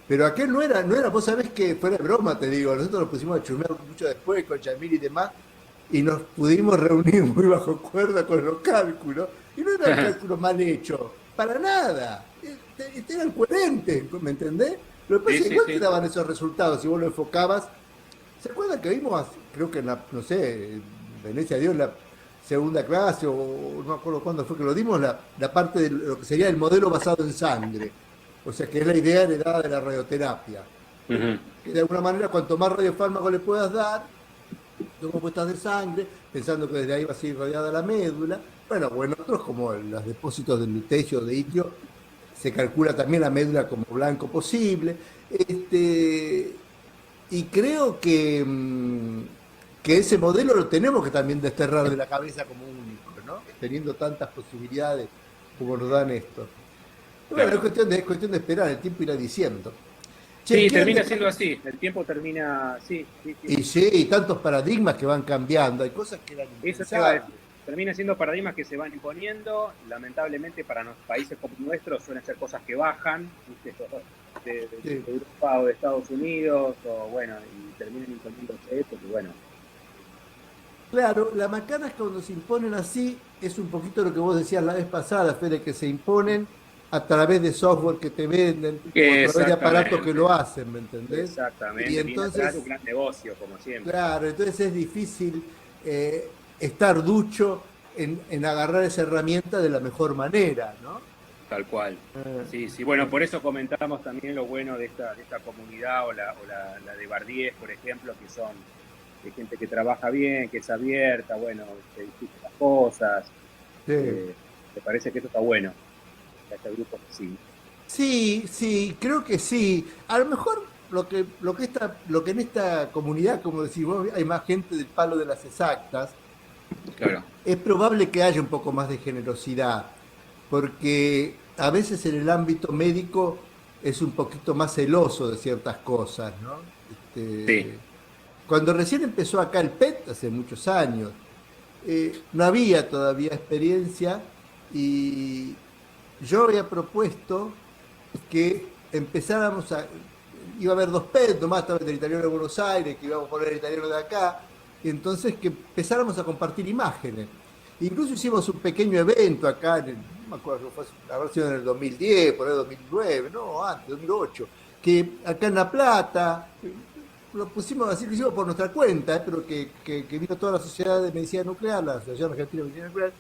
Pero aquel no era, vos sabés que fuera de broma, te digo, nosotros nos pusimos a chusmear mucho después con Yamil y demás, y nos pudimos reunir muy bajo cuerda con los cálculos, y no eran cálculos mal hechos, para nada, eran coherentes, ¿me entendés? Lo que pasa es que igual te daban esos resultados, si vos lo enfocabas. ¿Se acuerdan que vimos, creo que en la, no sé, Venecia dio la segunda clase, o no me acuerdo cuándo fue que lo dimos, la parte de lo que sería el modelo basado en sangre? O sea, que es la idea heredada de la radioterapia. Que de alguna manera, cuanto más radiofármaco le puedas dar, como puestas de sangre, pensando que desde ahí va a ser irradiada la médula. Bueno, otros como los depósitos de lutecio, de itrio, se calcula también la médula como blanco posible. Y creo que ese modelo lo tenemos que también desterrar de la cabeza como único, ¿no? Teniendo tantas posibilidades como nos dan esto. Bueno, es cuestión de esperar, el tiempo irá diciendo. Sí, termina siendo así, el tiempo termina, sí. Y tantos paradigmas que van cambiando, hay cosas que eran impensables. Termina siendo paradigmas que se van imponiendo, lamentablemente para los países como nuestros suelen ser cosas que bajan, de Europa o de Estados Unidos, o bueno, y terminan imponiéndose esto, que bueno. Claro, la macana es cuando se imponen así, es un poquito lo que vos decías la vez pasada, Fede, que se imponen a través de software que te venden, o a través de aparatos que lo hacen, ¿me entendés? Exactamente, y entonces es un gran negocio, como siempre. Claro, entonces es difícil estar ducho en agarrar esa herramienta de la mejor manera, ¿no? Tal cual. Sí. Bueno, por eso comentamos también lo bueno de esta comunidad o la de Bardiés, por ejemplo, que son de gente que trabaja bien, que es abierta, bueno, que discute las cosas. Sí. ¿Te parece que eso está bueno? Este grupo sí. Sí, creo que sí. A lo mejor lo que en esta comunidad, como decís vos, hay más gente del palo de las exactas. Claro. Es probable que haya un poco más de generosidad, porque a veces en el ámbito médico es un poquito más celoso de ciertas cosas, ¿no? Sí. Cuando recién empezó acá el PET, hace muchos años, no había todavía experiencia y yo había propuesto que empezáramos iba a haber 2 PET, nomás estaba el del italiano de Buenos Aires, que íbamos a poner el italiano de acá, y entonces que empezáramos a compartir imágenes. Incluso hicimos un pequeño evento acá, no me acuerdo, haber sido en el 2010, por el 2009, no, antes, 2008, que acá en La Plata, lo pusimos así, lo hicimos por nuestra cuenta, pero que vino toda la Sociedad de Medicina Nuclear, la Asociación Argentina de Medicina Nuclear,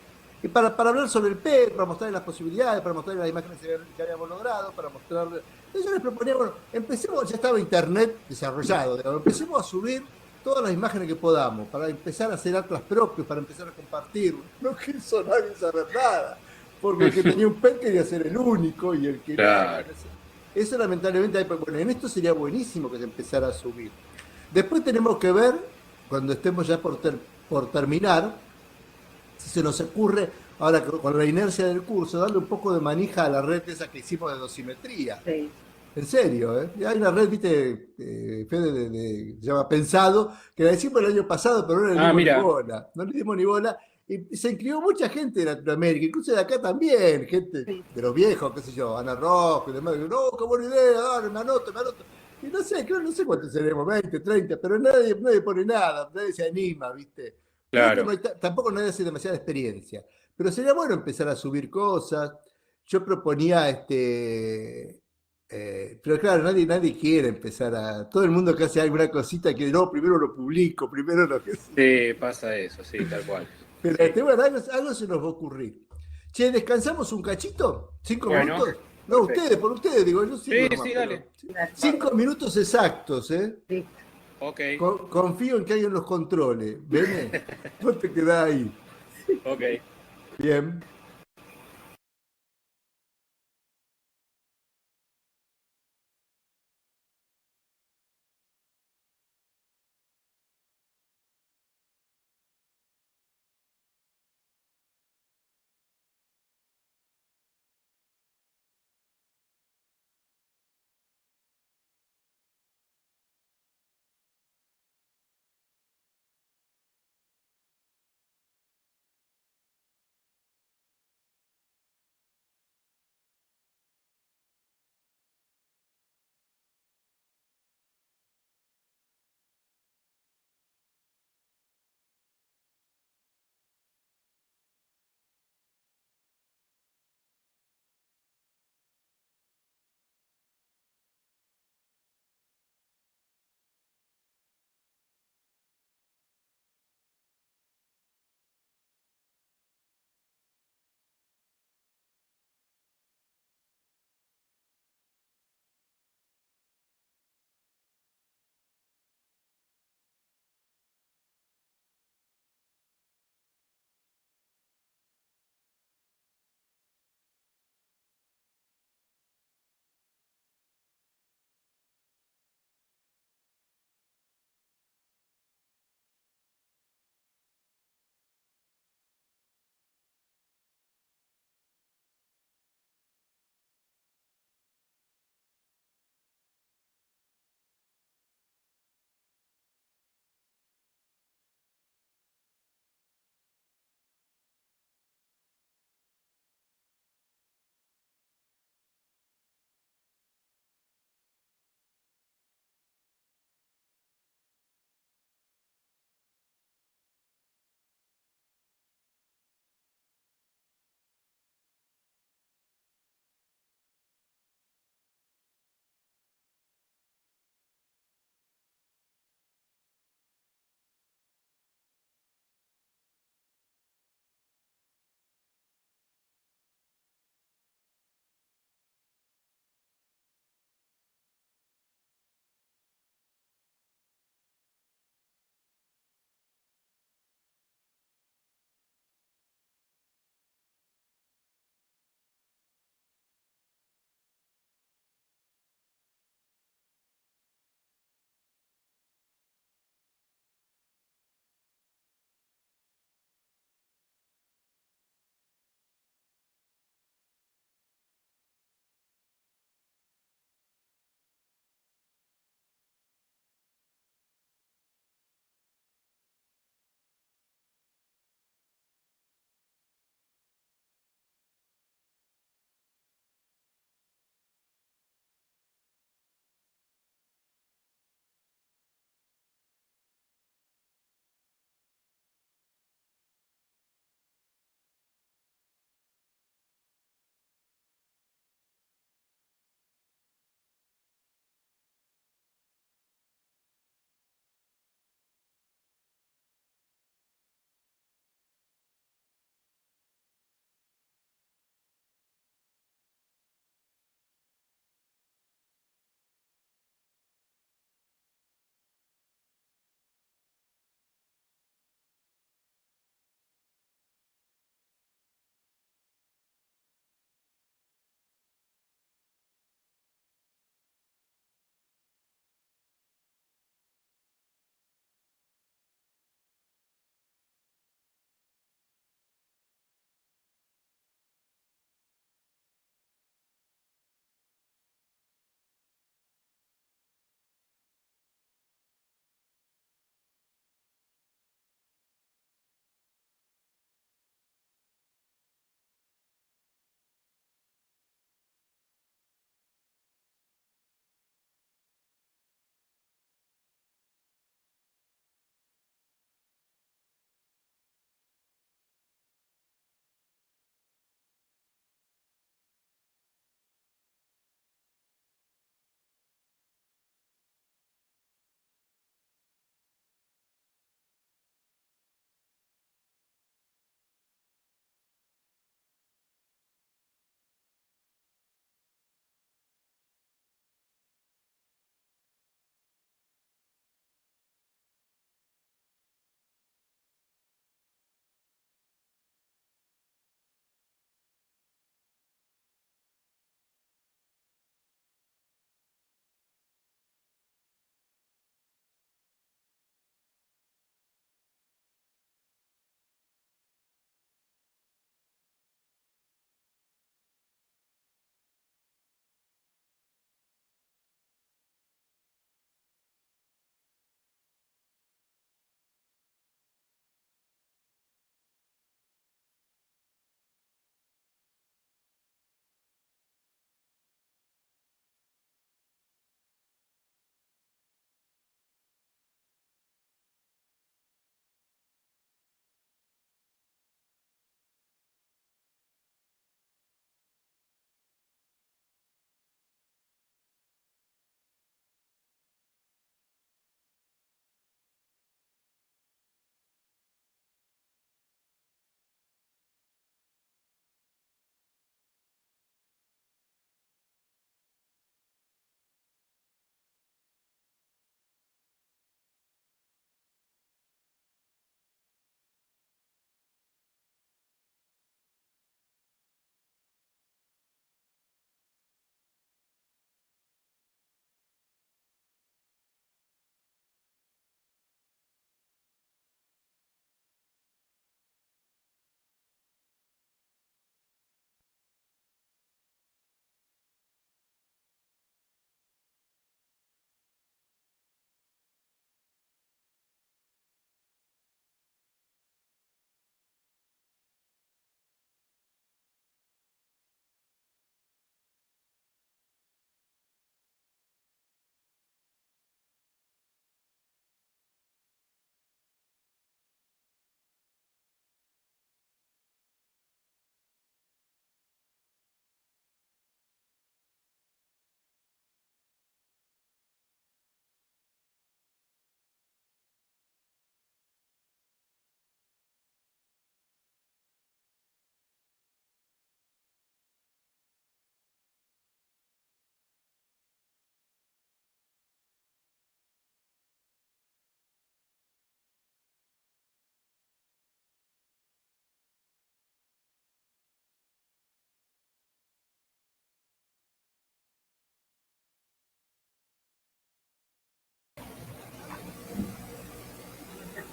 y para hablar sobre el PET, para mostrarles las posibilidades, para mostrarles las imágenes que habíamos logrado, para mostrarles... Entonces yo les proponía, bueno, empecemos, ya estaba Internet desarrollado, digamos, empecemos a subir todas las imágenes que podamos, para empezar a hacer atlas propios, para empezar a compartir. No quiso nadie saber nada, porque el que tenía un PET quería ser el único y el que no, Claro. bueno, eso lamentablemente, bueno, en esto sería buenísimo que se empezara a subir. Después tenemos que ver, cuando estemos ya por terminar, si se nos ocurre, ahora con la inercia del curso, darle un poco de manija a la red esa que hicimos de dosimetría. Sí. En serio, ¿eh? Hay una red, viste, Fede, se llama Pensado, que la hicimos el año pasado, pero no le Ah, dimos ni mira. bola. No le dimos ni bola. Y se inscribió mucha gente de Latinoamérica, incluso de acá también, gente Sí. de los viejos, qué sé yo, Ana Rojo y demás. No, qué buena idea, dale, me anoto, me anoto. Y no sé, creo, no sé cuántos seremos, 20, 30, pero nadie pone nada, nadie se anima, ¿viste? Creo que no Claro. hay tampoco nadie hace demasiada experiencia. Pero sería bueno empezar a subir cosas. Yo proponía pero claro, nadie quiere empezar a. Todo el mundo que hace alguna cosita quiere, no, primero lo publico, primero lo que sé. Sí, pasa eso, sí, tal cual. Pero Sí. bueno, algo se nos va a ocurrir. Che, ¿descansamos un cachito? ¿Cinco Bueno, minutos? No, perfecto. por ustedes, digo, yo Sí, sigo nomás, sí, pero. dale. Gracias. 5 minutos exactos, ¿eh? Listo. Ok, Confío en que alguien los controle. Vene, vos te quedás ahí. ok. Bien.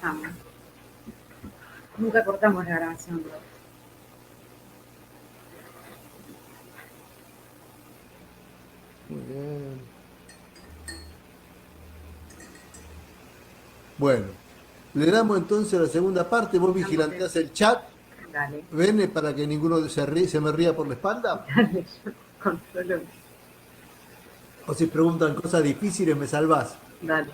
estamos. Nunca cortamos la grabación, bro. Muy bien. Bueno, le damos entonces a la segunda parte. Vos vigilanteás el chat. Dale. Vene para que ninguno se me ría por la espalda. Dale, yo controlo. O si preguntan cosas difíciles, me salvás. Dale.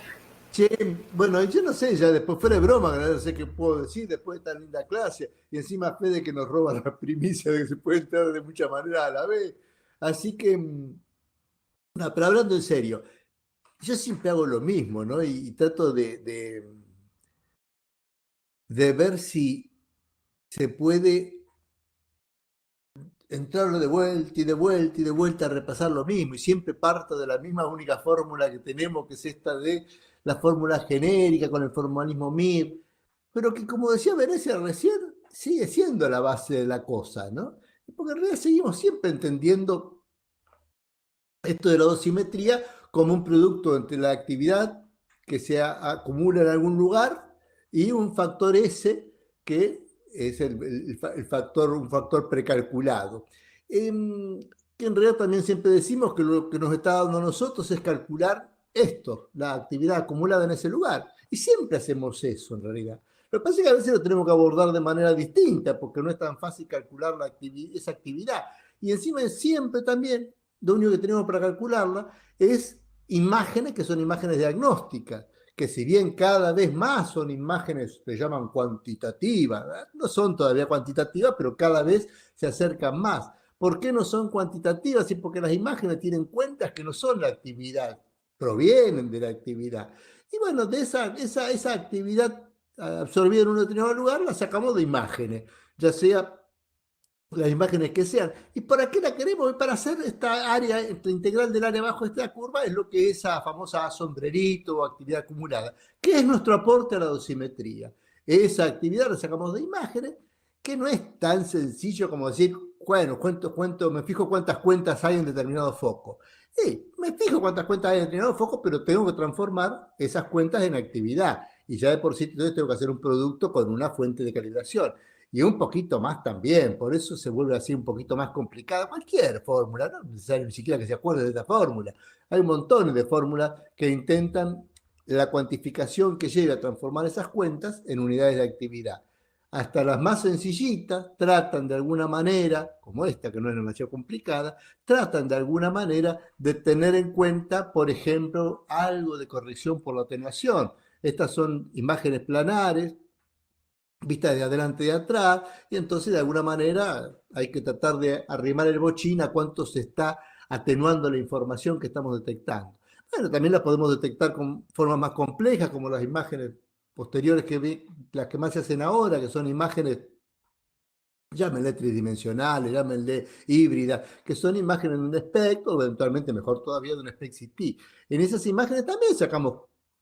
Che, bueno, yo no sé, ya después fuera de broma, no sé qué puedo decir después de esta linda clase. Y encima Fede que nos roba la primicia de que se puede entrar de muchas maneras a la vez. Así que, no, pero hablando en serio, yo siempre hago lo mismo, ¿no? Y trato de ver si se puede entrarlo de vuelta y de vuelta y de vuelta a repasar lo mismo. Y siempre parto de la misma única fórmula que tenemos, que es esta de la fórmula genérica con el formalismo MIR, pero que, como decía Venecia recién, sigue siendo la base de la cosa, ¿no? Porque en realidad seguimos siempre entendiendo esto de la dosimetría como un producto entre la actividad que se acumula en algún lugar y un factor S que es un factor precalculado. Que en realidad también siempre decimos que lo que nos está dando a nosotros es calcular esto, la actividad acumulada en ese lugar. Y siempre hacemos eso en realidad. Lo que pasa es que a veces lo tenemos que abordar de manera distinta porque no es tan fácil calcular esa actividad. Y encima siempre también lo único que tenemos para calcularla es imágenes que son imágenes diagnósticas, que si bien cada vez más son imágenes que se llaman cuantitativas, ¿verdad? No son todavía cuantitativas, pero cada vez se acercan más. ¿Por qué no son cuantitativas? Sí, porque las imágenes tienen cuentas que no son la actividad, provienen de la actividad. Y bueno, de esa actividad absorbida en un determinado lugar la sacamos de imágenes, ya sea las imágenes que sean. ¿Y para qué la queremos? Para hacer esta área, esta integral del área bajo esta curva, es lo que es esa famosa sombrerito o actividad acumulada, que es nuestro aporte a la dosimetría. Esa actividad la sacamos de imágenes, que no es tan sencillo como decir, bueno, me fijo cuántas cuentas hay en determinado foco. Me fijo cuántas cuentas hay en determinado foco, pero tengo que transformar esas cuentas en actividad. Y ya de por sí entonces tengo que hacer un producto con una fuente de calibración. Y un poquito más también, por eso se vuelve así un poquito más complicada. Cualquier fórmula, no es necesario ni siquiera que se acuerde de esta fórmula. Hay montones de fórmulas que intentan la cuantificación que lleve a transformar esas cuentas en unidades de actividad. Hasta las más sencillitas tratan de alguna manera, como esta que no es demasiado complicada, tratan de alguna manera de tener en cuenta, por ejemplo, algo de corrección por la atenuación. Estas son imágenes planares, vista de adelante y de atrás, y entonces de alguna manera hay que tratar de arrimar el bochín a cuánto se está atenuando la información que estamos detectando. Bueno, también la podemos detectar con formas más complejas, como las imágenes posteriores, las que más se hacen ahora, que son imágenes, llámenle tridimensionales, llámenle híbridas, que son imágenes de un espectro, o eventualmente, mejor todavía, de un SPECT-CT. En esas imágenes también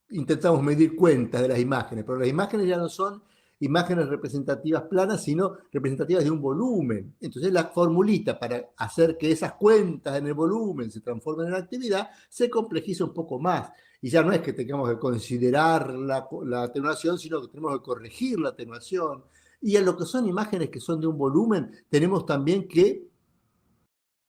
intentamos medir cuentas de las imágenes, pero las imágenes ya no son imágenes representativas planas, sino representativas de un volumen. Entonces la formulita para hacer que esas cuentas en el volumen se transformen en actividad se complejiza un poco más. Y ya no es que tengamos que considerar la atenuación, sino que tenemos que corregir la atenuación. Y en lo que son imágenes que son de un volumen, tenemos también que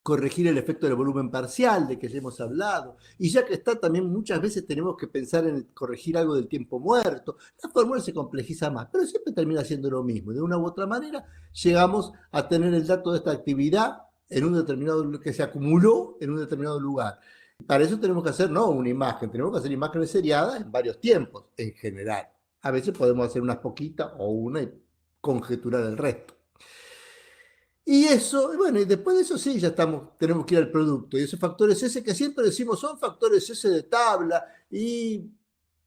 corregir el efecto del volumen parcial, de que ya hemos hablado. Y ya que está, también muchas veces tenemos que pensar en corregir algo del tiempo muerto. La fórmula se complejiza más, pero siempre termina siendo lo mismo. De una u otra manera, llegamos a tener el dato de esta actividad en un determinado, que se acumuló en un determinado lugar. Para eso tenemos que hacer, no una imagen, tenemos que hacer imágenes seriadas en varios tiempos, en general. A veces podemos hacer unas poquitas o una y conjeturar el resto. Y eso, bueno, y después de eso sí, ya tenemos que ir al producto. Y esos factores S que siempre decimos son factores S de tabla. Y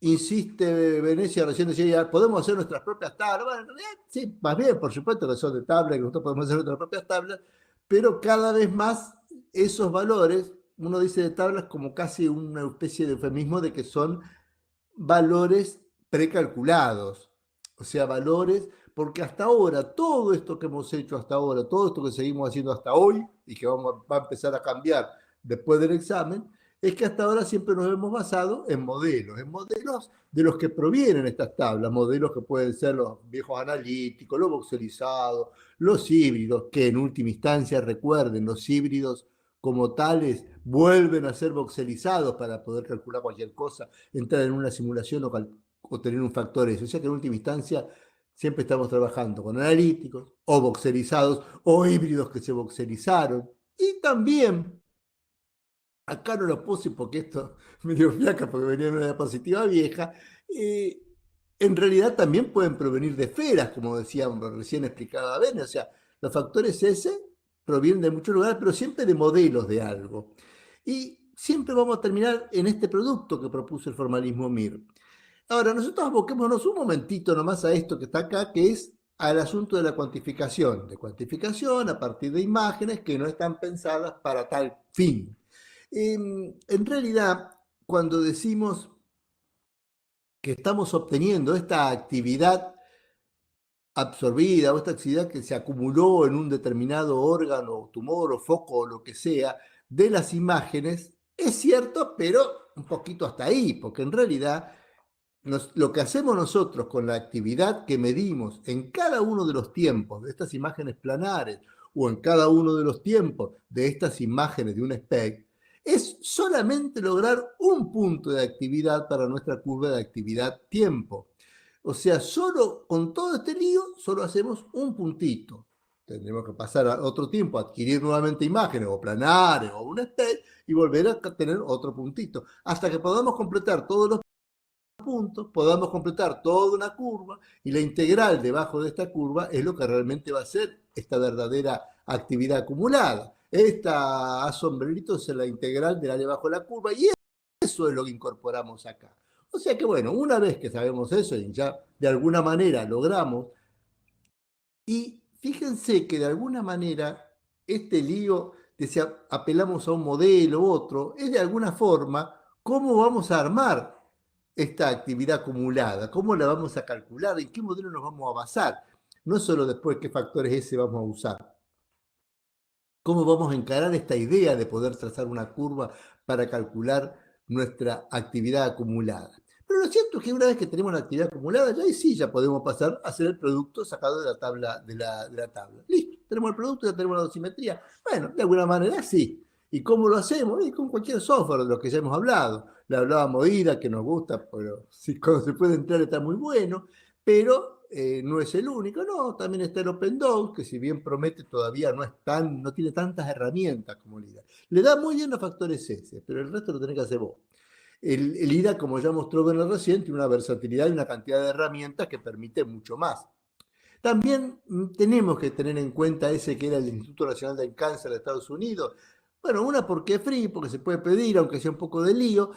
insiste Venecia, recién decía, podemos hacer nuestras propias tablas. Bueno, en realidad, sí, más bien, por supuesto que son de tabla, que nosotros podemos hacer nuestras propias tablas, pero cada vez más esos valores, uno dice de tablas como casi una especie de eufemismo de que son valores precalculados. O sea, valores, porque hasta ahora, todo esto que hemos hecho hasta ahora, todo esto que seguimos haciendo hasta hoy y que va a empezar a cambiar después del examen, es que hasta ahora siempre nos hemos basado en modelos de los que provienen estas tablas, modelos que pueden ser los viejos analíticos, los voxelizados, los híbridos, que en última instancia, recuerden, los híbridos como tales vuelven a ser voxelizados para poder calcular cualquier cosa, entrar en una simulación o tener un factor S. O sea que en última instancia siempre estamos trabajando con analíticos o voxelizados o híbridos que se voxelizaron. Y también, acá no lo puse porque esto me dio fiaca porque venía en una diapositiva vieja, en realidad también pueden provenir de esferas, como decíamos recién explicaba Ben, o sea, los factores S provienen de muchos lugares, pero siempre de modelos de algo. Y siempre vamos a terminar en este producto que propuso el formalismo Mir. Ahora, nosotros aboquémonos un momentito nomás a esto que está acá, que es al asunto de la cuantificación. De cuantificación a partir de imágenes que no están pensadas para tal fin. En realidad, cuando decimos que estamos obteniendo esta actividad absorbida o esta actividad que se acumuló en un determinado órgano, tumor o foco o lo que sea, de las imágenes, es cierto, pero un poquito hasta ahí, porque en realidad lo que hacemos nosotros con la actividad que medimos en cada uno de los tiempos de estas imágenes planares o en cada uno de los tiempos de estas imágenes de un SPEC es solamente lograr un punto de actividad para nuestra curva de actividad tiempo. O sea, solo con todo este lío, solo hacemos un puntito. Tendremos que pasar a otro tiempo, adquirir nuevamente imágenes o planares o un SPEC y volver a tener otro puntito, hasta que podamos completar todos los puntos, podamos completar toda una curva y la integral debajo de esta curva es lo que realmente va a ser esta verdadera actividad acumulada. Esta a sombreritos es la integral del área bajo la curva y eso es lo que incorporamos acá. O sea que bueno, una vez que sabemos eso y ya de alguna manera logramos, y fíjense que de alguna manera este lío de si apelamos a un modelo u otro es de alguna forma cómo vamos a armar esta actividad acumulada, cómo la vamos a calcular, en qué modelo nos vamos a basar, no solo después qué factores S vamos a usar, cómo vamos a encarar esta idea de poder trazar una curva para calcular nuestra actividad acumulada. Pero lo cierto es que una vez que tenemos la actividad acumulada, ya ahí sí ya podemos pasar a hacer el producto sacado de la tabla. De la tabla. Listo, tenemos el producto, ya tenemos la dosimetría. Bueno, de alguna manera sí. ¿Y cómo lo hacemos? Y con cualquier software de los que ya hemos hablado. Le hablábamos IDA, que nos gusta, pero si cuando se puede entrar está muy bueno, pero no es el único, no, también está el OpenDOS, que si bien promete todavía no tiene tantas herramientas como el IDA. Le da muy bien los factores S, pero el resto lo tenés que hacer vos. El IDA, como ya mostró Bernard recién, tiene una versatilidad y una cantidad de herramientas que permite mucho más. También tenemos que tener en cuenta ese que era el Instituto Nacional del Cáncer de Estados Unidos. Bueno, una porque es free, porque se puede pedir, aunque sea un poco de lío.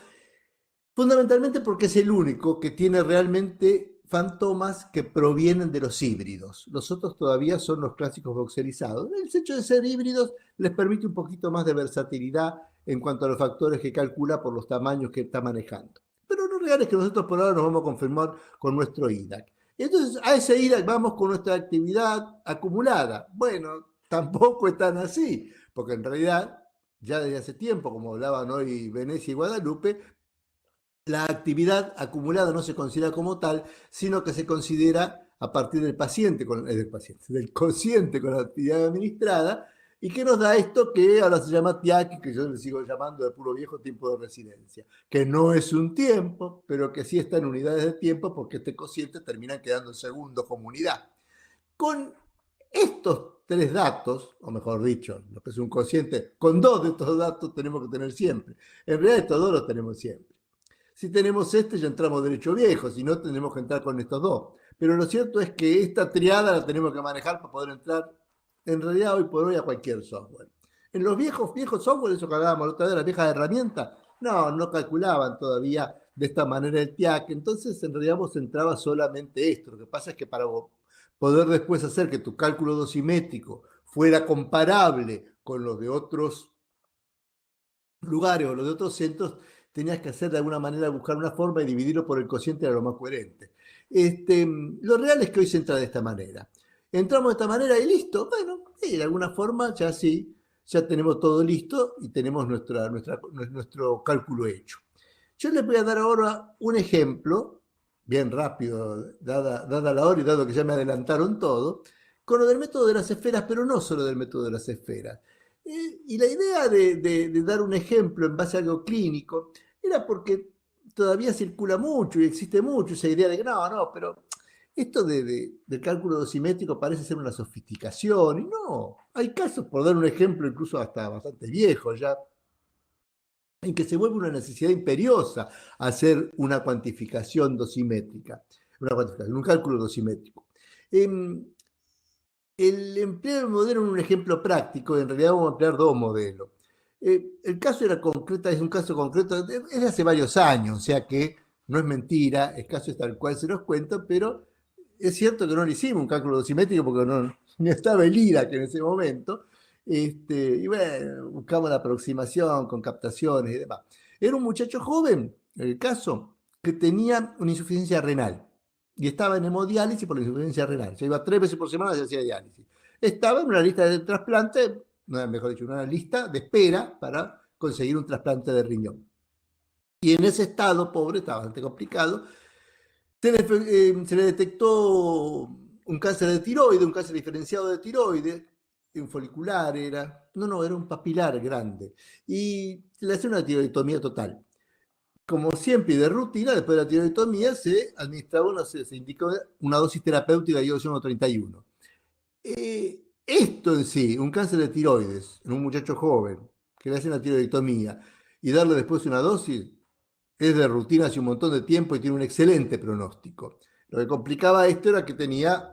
Fundamentalmente porque es el único que tiene realmente fantomas que provienen de los híbridos. Los otros todavía son los clásicos voxelizados. El hecho de ser híbridos les permite un poquito más de versatilidad en cuanto a los factores que calcula por los tamaños que está manejando. Pero lo real es que nosotros por ahora nos vamos a confirmar con nuestro IDAC. Entonces, a ese IDAC vamos con nuestra actividad acumulada. Bueno, tampoco es tan así, porque en realidad, ya desde hace tiempo, como hablaban hoy Venecia y Guadalupe, la actividad acumulada no se considera como tal, sino que se considera a partir del del cociente con la actividad administrada, y que nos da esto que ahora se llama TIAC, que yo le sigo llamando de puro viejo tiempo de residencia, que no es un tiempo, pero que sí está en unidades de tiempo, porque este cociente termina quedando en segundos como unidad. Con estos tres datos, o mejor dicho, lo que es un cociente, con dos de estos datos tenemos que tener siempre. En realidad estos dos los tenemos siempre. Si tenemos este, ya entramos derecho viejo, si no, tenemos que entrar con estos dos. Pero lo cierto es que esta triada la tenemos que manejar para poder entrar, en realidad, hoy por hoy, a cualquier software. En los viejos software, eso que hablábamos la otra vez, las viejas herramientas, no calculaban todavía de esta manera el TIAC. Entonces, en realidad, vos entraba solamente esto. Lo que pasa es que para poder después hacer que tu cálculo dosimétrico fuera comparable con los de otros lugares o los de otros centros, tenías que hacer de alguna manera, buscar una forma y dividirlo por el cociente, era lo más coherente. Lo real es que hoy se entra de esta manera. Entramos de esta manera y listo. Bueno, sí, de alguna forma ya sí, ya tenemos todo listo y tenemos nuestro cálculo hecho. Yo les voy a dar ahora un ejemplo, bien rápido, dada la hora y dado que ya me adelantaron todo, con lo del método de las esferas, pero no solo del método de las esferas. Y la idea de dar un ejemplo en base a algo clínico era porque todavía circula mucho y existe mucho esa idea de que no, pero esto del cálculo dosimétrico parece ser una sofisticación, y no, hay casos, por dar un ejemplo incluso hasta bastante viejo ya, en que se vuelve una necesidad imperiosa hacer una cuantificación dosimétrica, un cálculo dosimétrico. El empleo del modelo en un ejemplo práctico, en realidad vamos a emplear dos modelos. El caso es un caso concreto, es de hace varios años, o sea que no es mentira, el caso es tal cual se los cuento, pero es cierto que no le hicimos un cálculo dosimétrico porque no estaba el IRAC en ese momento, y bueno, buscamos la aproximación con captaciones y demás. Era un muchacho joven, en el caso, que tenía una insuficiencia renal y estaba en hemodiálisis por la insuficiencia renal. Se iba 3 veces por semana y se hacía diálisis. Estaba en una lista de trasplante, mejor dicho, una lista de espera para conseguir un trasplante de riñón. Y en ese estado, pobre, estaba bastante complicado, se le detectó un cáncer de tiroides, un cáncer diferenciado de tiroides, un folicular era un papilar grande. Y se le hace una tiroidectomía total. Como siempre y de rutina, después de la tiroidectomía se administraba se indicó una dosis terapéutica de iodo 31. Esto en sí, un cáncer de tiroides en un muchacho joven que le hace una tiroidectomía y darle después una dosis, es de rutina hace un montón de tiempo y tiene un excelente pronóstico. Lo que complicaba esto era que tenía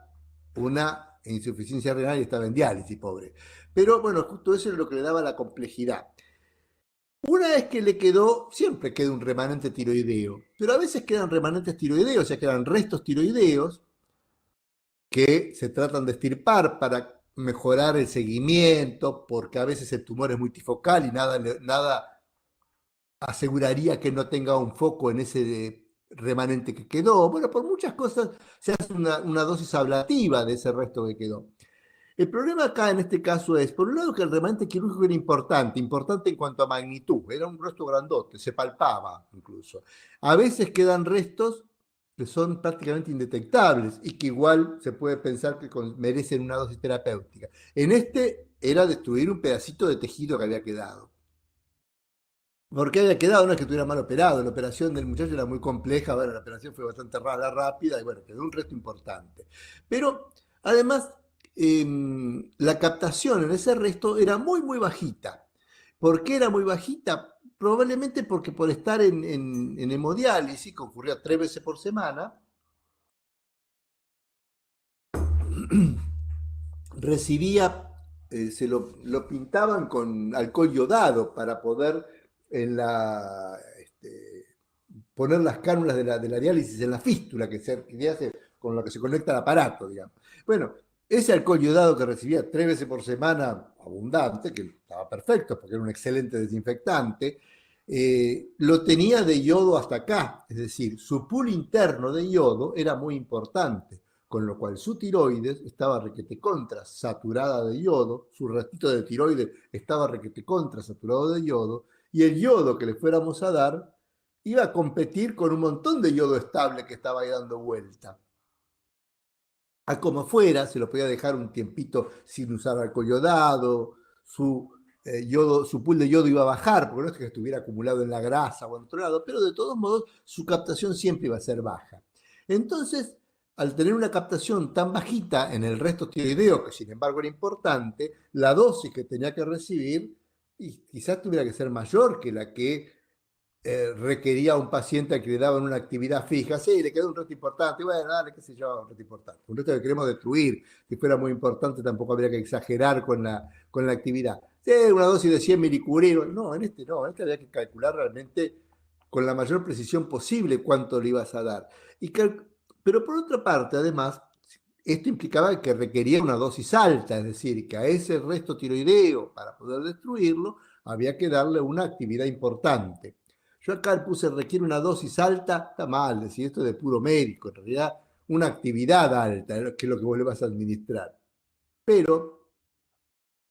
una insuficiencia renal y estaba en diálisis, pobre. Pero bueno, justo eso es lo que le daba la complejidad. Una vez que le quedó, siempre queda un remanente tiroideo, pero a veces quedan remanentes tiroideos, o sea, quedan restos tiroideos que se tratan de extirpar para mejorar el seguimiento, porque a veces el tumor es multifocal y nada aseguraría que no tenga un foco en ese remanente que quedó. Bueno, por muchas cosas se hace una dosis ablativa de ese resto que quedó. El problema acá en este caso es, por un lado, que el remanente quirúrgico era importante en cuanto a magnitud, era un resto grandote, se palpaba incluso. A veces quedan restos que son prácticamente indetectables y que igual se puede pensar que merecen una dosis terapéutica. En este era destruir un pedacito de tejido que había quedado. ¿Por qué había quedado? No es que estuviera mal operado, la operación del muchacho era muy compleja, bueno, la operación fue bastante rápida y bueno, quedó un resto importante. Pero además, la captación en ese resto era muy, muy bajita. ¿Por qué era muy bajita? Probablemente porque por estar en hemodiálisis, que ocurría 3 veces por semana, recibía, se lo pintaban con alcohol yodado para poder poner las cánulas de la diálisis en la fístula que hace con la que se conecta al aparato, digamos. Bueno, ese alcohol yodado que recibía 3 veces por semana, abundante, que estaba perfecto porque era un excelente desinfectante, lo tenía de yodo hasta acá, es decir, su pool interno de yodo era muy importante, con lo cual su tiroides estaba requete contra saturada de yodo, su ratito de tiroides estaba requete contra saturado de yodo, y el yodo que le fuéramos a dar iba a competir con un montón de yodo estable que estaba ahí dando vuelta. A como fuera, se lo podía dejar un tiempito sin usar alcohol yodado, su pool de yodo iba a bajar, porque no es que estuviera acumulado en la grasa o en otro lado, pero de todos modos su captación siempre iba a ser baja. Entonces, al tener una captación tan bajita en el resto tiroideo, que sin embargo era importante, la dosis que tenía que recibir quizás tuviera que ser mayor que la que requería un paciente al que le daban una actividad fija. Sí, le quedó un resto importante, bueno, dale, qué sé yo, un resto importante. Un resto que queremos destruir. Si fuera muy importante, tampoco habría que exagerar con la actividad. Sí, una dosis de 100 milicurinos. No, en este habría que calcular realmente con la mayor precisión posible cuánto le ibas a dar. Pero por otra parte, además, esto implicaba que requería una dosis alta, es decir, que a ese resto tiroideo, para poder destruirlo, había que darle una actividad importante. Yo acá puse requiere una dosis alta, está mal decir esto de puro médico, en realidad una actividad alta, que es lo que vos le vas a administrar. Pero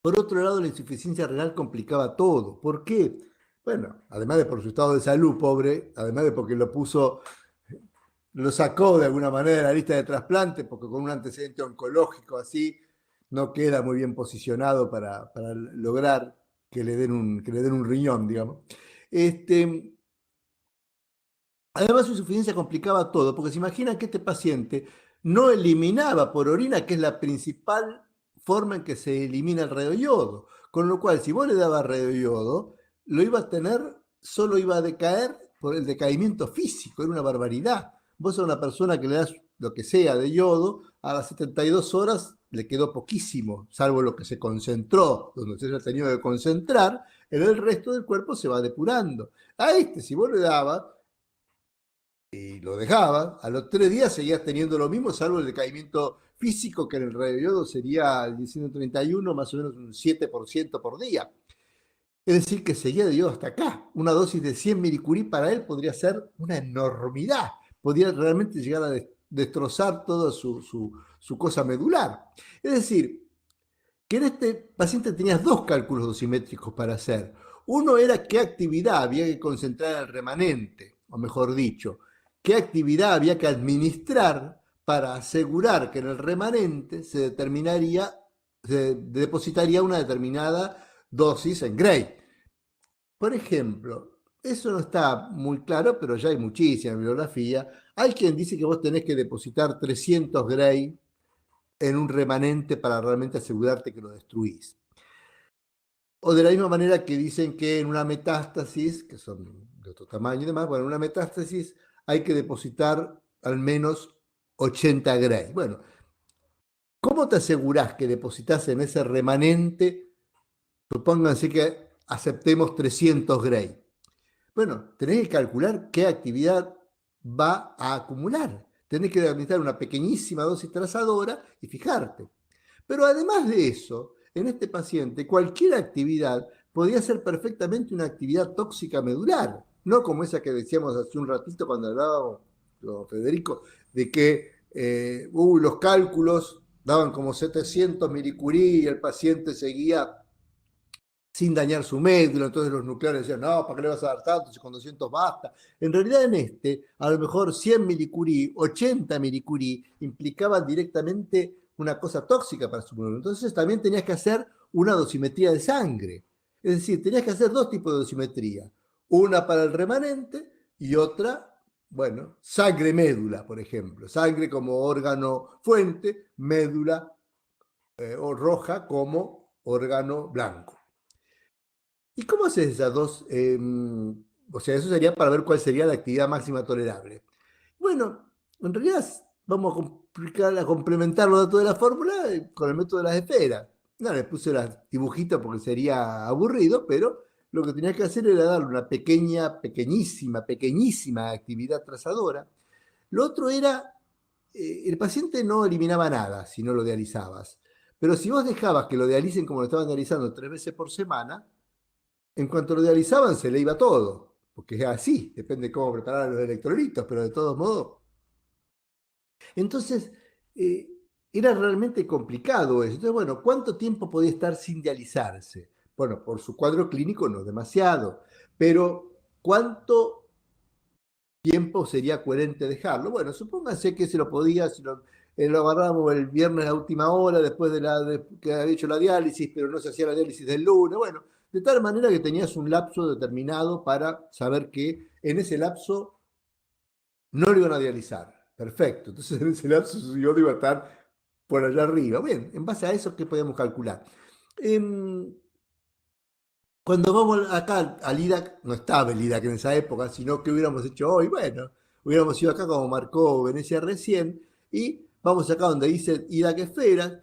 Por otro lado, la insuficiencia renal complicaba todo. ¿Por qué? Bueno, además de por su estado de salud, pobre, además de porque lo sacó de alguna manera de la lista de trasplantes, porque con un antecedente oncológico así, no queda muy bien posicionado para lograr que le den un riñón, digamos. Además, su insuficiencia complicaba todo, porque se imaginan que este paciente no eliminaba por orina, que es la principal forma en que se elimina el radioyodo. Con lo cual, si vos le dabas radioyodo, lo iba a tener, solo iba a decaer por el decaimiento físico, era una barbaridad. Vos sos una persona que le das lo que sea de yodo, a las 72 horas le quedó poquísimo, salvo lo que se concentró, donde se haya tenido que concentrar, el resto del cuerpo se va depurando. A si vos le dabas y lo dejaba, a los 3 días seguías teniendo lo mismo, salvo el decaimiento físico, que en el radioyodo sería el 131, más o menos un 7% por día. Es decir, que seguía de yodo hasta acá. Una dosis de 100 milicurí para él podría ser una enormidad. Podría realmente llegar a destrozar toda su cosa medular. Es decir, que en este paciente tenías 2 cálculos dosimétricos para hacer. Uno era qué actividad había que concentrar en el remanente, o mejor dicho, qué actividad había que administrar para asegurar que en el remanente se depositaría una determinada dosis en Gray. Por ejemplo, eso no está muy claro, pero ya hay muchísima bibliografía. Hay quien dice que vos tenés que depositar 300 Gray en un remanente para realmente asegurarte que lo destruís. O de la misma manera que dicen que en una metástasis, que son de otro tamaño y demás, bueno, en una metástasis hay que depositar al menos 80 Gray. Bueno, ¿cómo te asegurás que depositas en ese remanente? Supónganse que aceptemos 300 Gray. Bueno, tenés que calcular qué actividad va a acumular. Tenés que administrar una pequeñísima dosis trazadora y fijarte. Pero además de eso, en este paciente, cualquier actividad podía ser perfectamente una actividad tóxica medular, no como esa que decíamos hace un ratito cuando hablábamos con Federico, de que los cálculos daban como 700 milicurí y el paciente seguía sin dañar su médula, entonces los nucleares decían, no, ¿para qué le vas a dar tanto? Si con 200 basta. En realidad en a lo mejor 100 milicurí, 80 milicurí implicaban directamente una cosa tóxica para su médula. Entonces también tenías que hacer una dosimetría de sangre. Es decir, tenías que hacer 2 tipos de dosimetría. Una para el remanente y otra, bueno, sangre-médula, por ejemplo. Sangre como órgano fuente, médula o roja como órgano blanco. ¿Y cómo haces esas dos? O sea, eso sería para ver cuál sería la actividad máxima tolerable. Bueno, en realidad vamos a complementar los datos de la fórmula con el método de las esferas. No, le puse los dibujitos porque sería aburrido, pero lo que tenías que hacer era darle una pequeñísima actividad trazadora. Lo otro era, el paciente no eliminaba nada si no lo dializabas. Pero si vos dejabas que lo dialicen como lo estaban dializando 3 veces por semana, en cuanto lo dializaban se le iba todo, porque es así, depende de cómo prepararan los electrolitos, pero de todos modos. Entonces, era realmente complicado eso. Entonces, bueno, ¿cuánto tiempo podía estar sin dializarse? Bueno, por su cuadro clínico no demasiado, pero ¿cuánto tiempo sería coherente dejarlo? Bueno, supónganse que se lo podía, si lo agarramos el viernes a la última hora, después de que había hecho la diálisis, pero no se hacía la diálisis del lunes, bueno, de tal manera que tenías un lapso determinado para saber que en ese lapso no lo iban a dializar. Perfecto. Entonces en ese lapso su yodo iba a estar por allá arriba. Bien, en base a eso, ¿qué podemos calcular? Cuando vamos acá al IDAC, no estaba el IDAC en esa época, sino que hubiéramos hecho hoy, bueno, hubiéramos ido acá como marcó Venecia recién, y vamos acá donde dice IDAC esferas.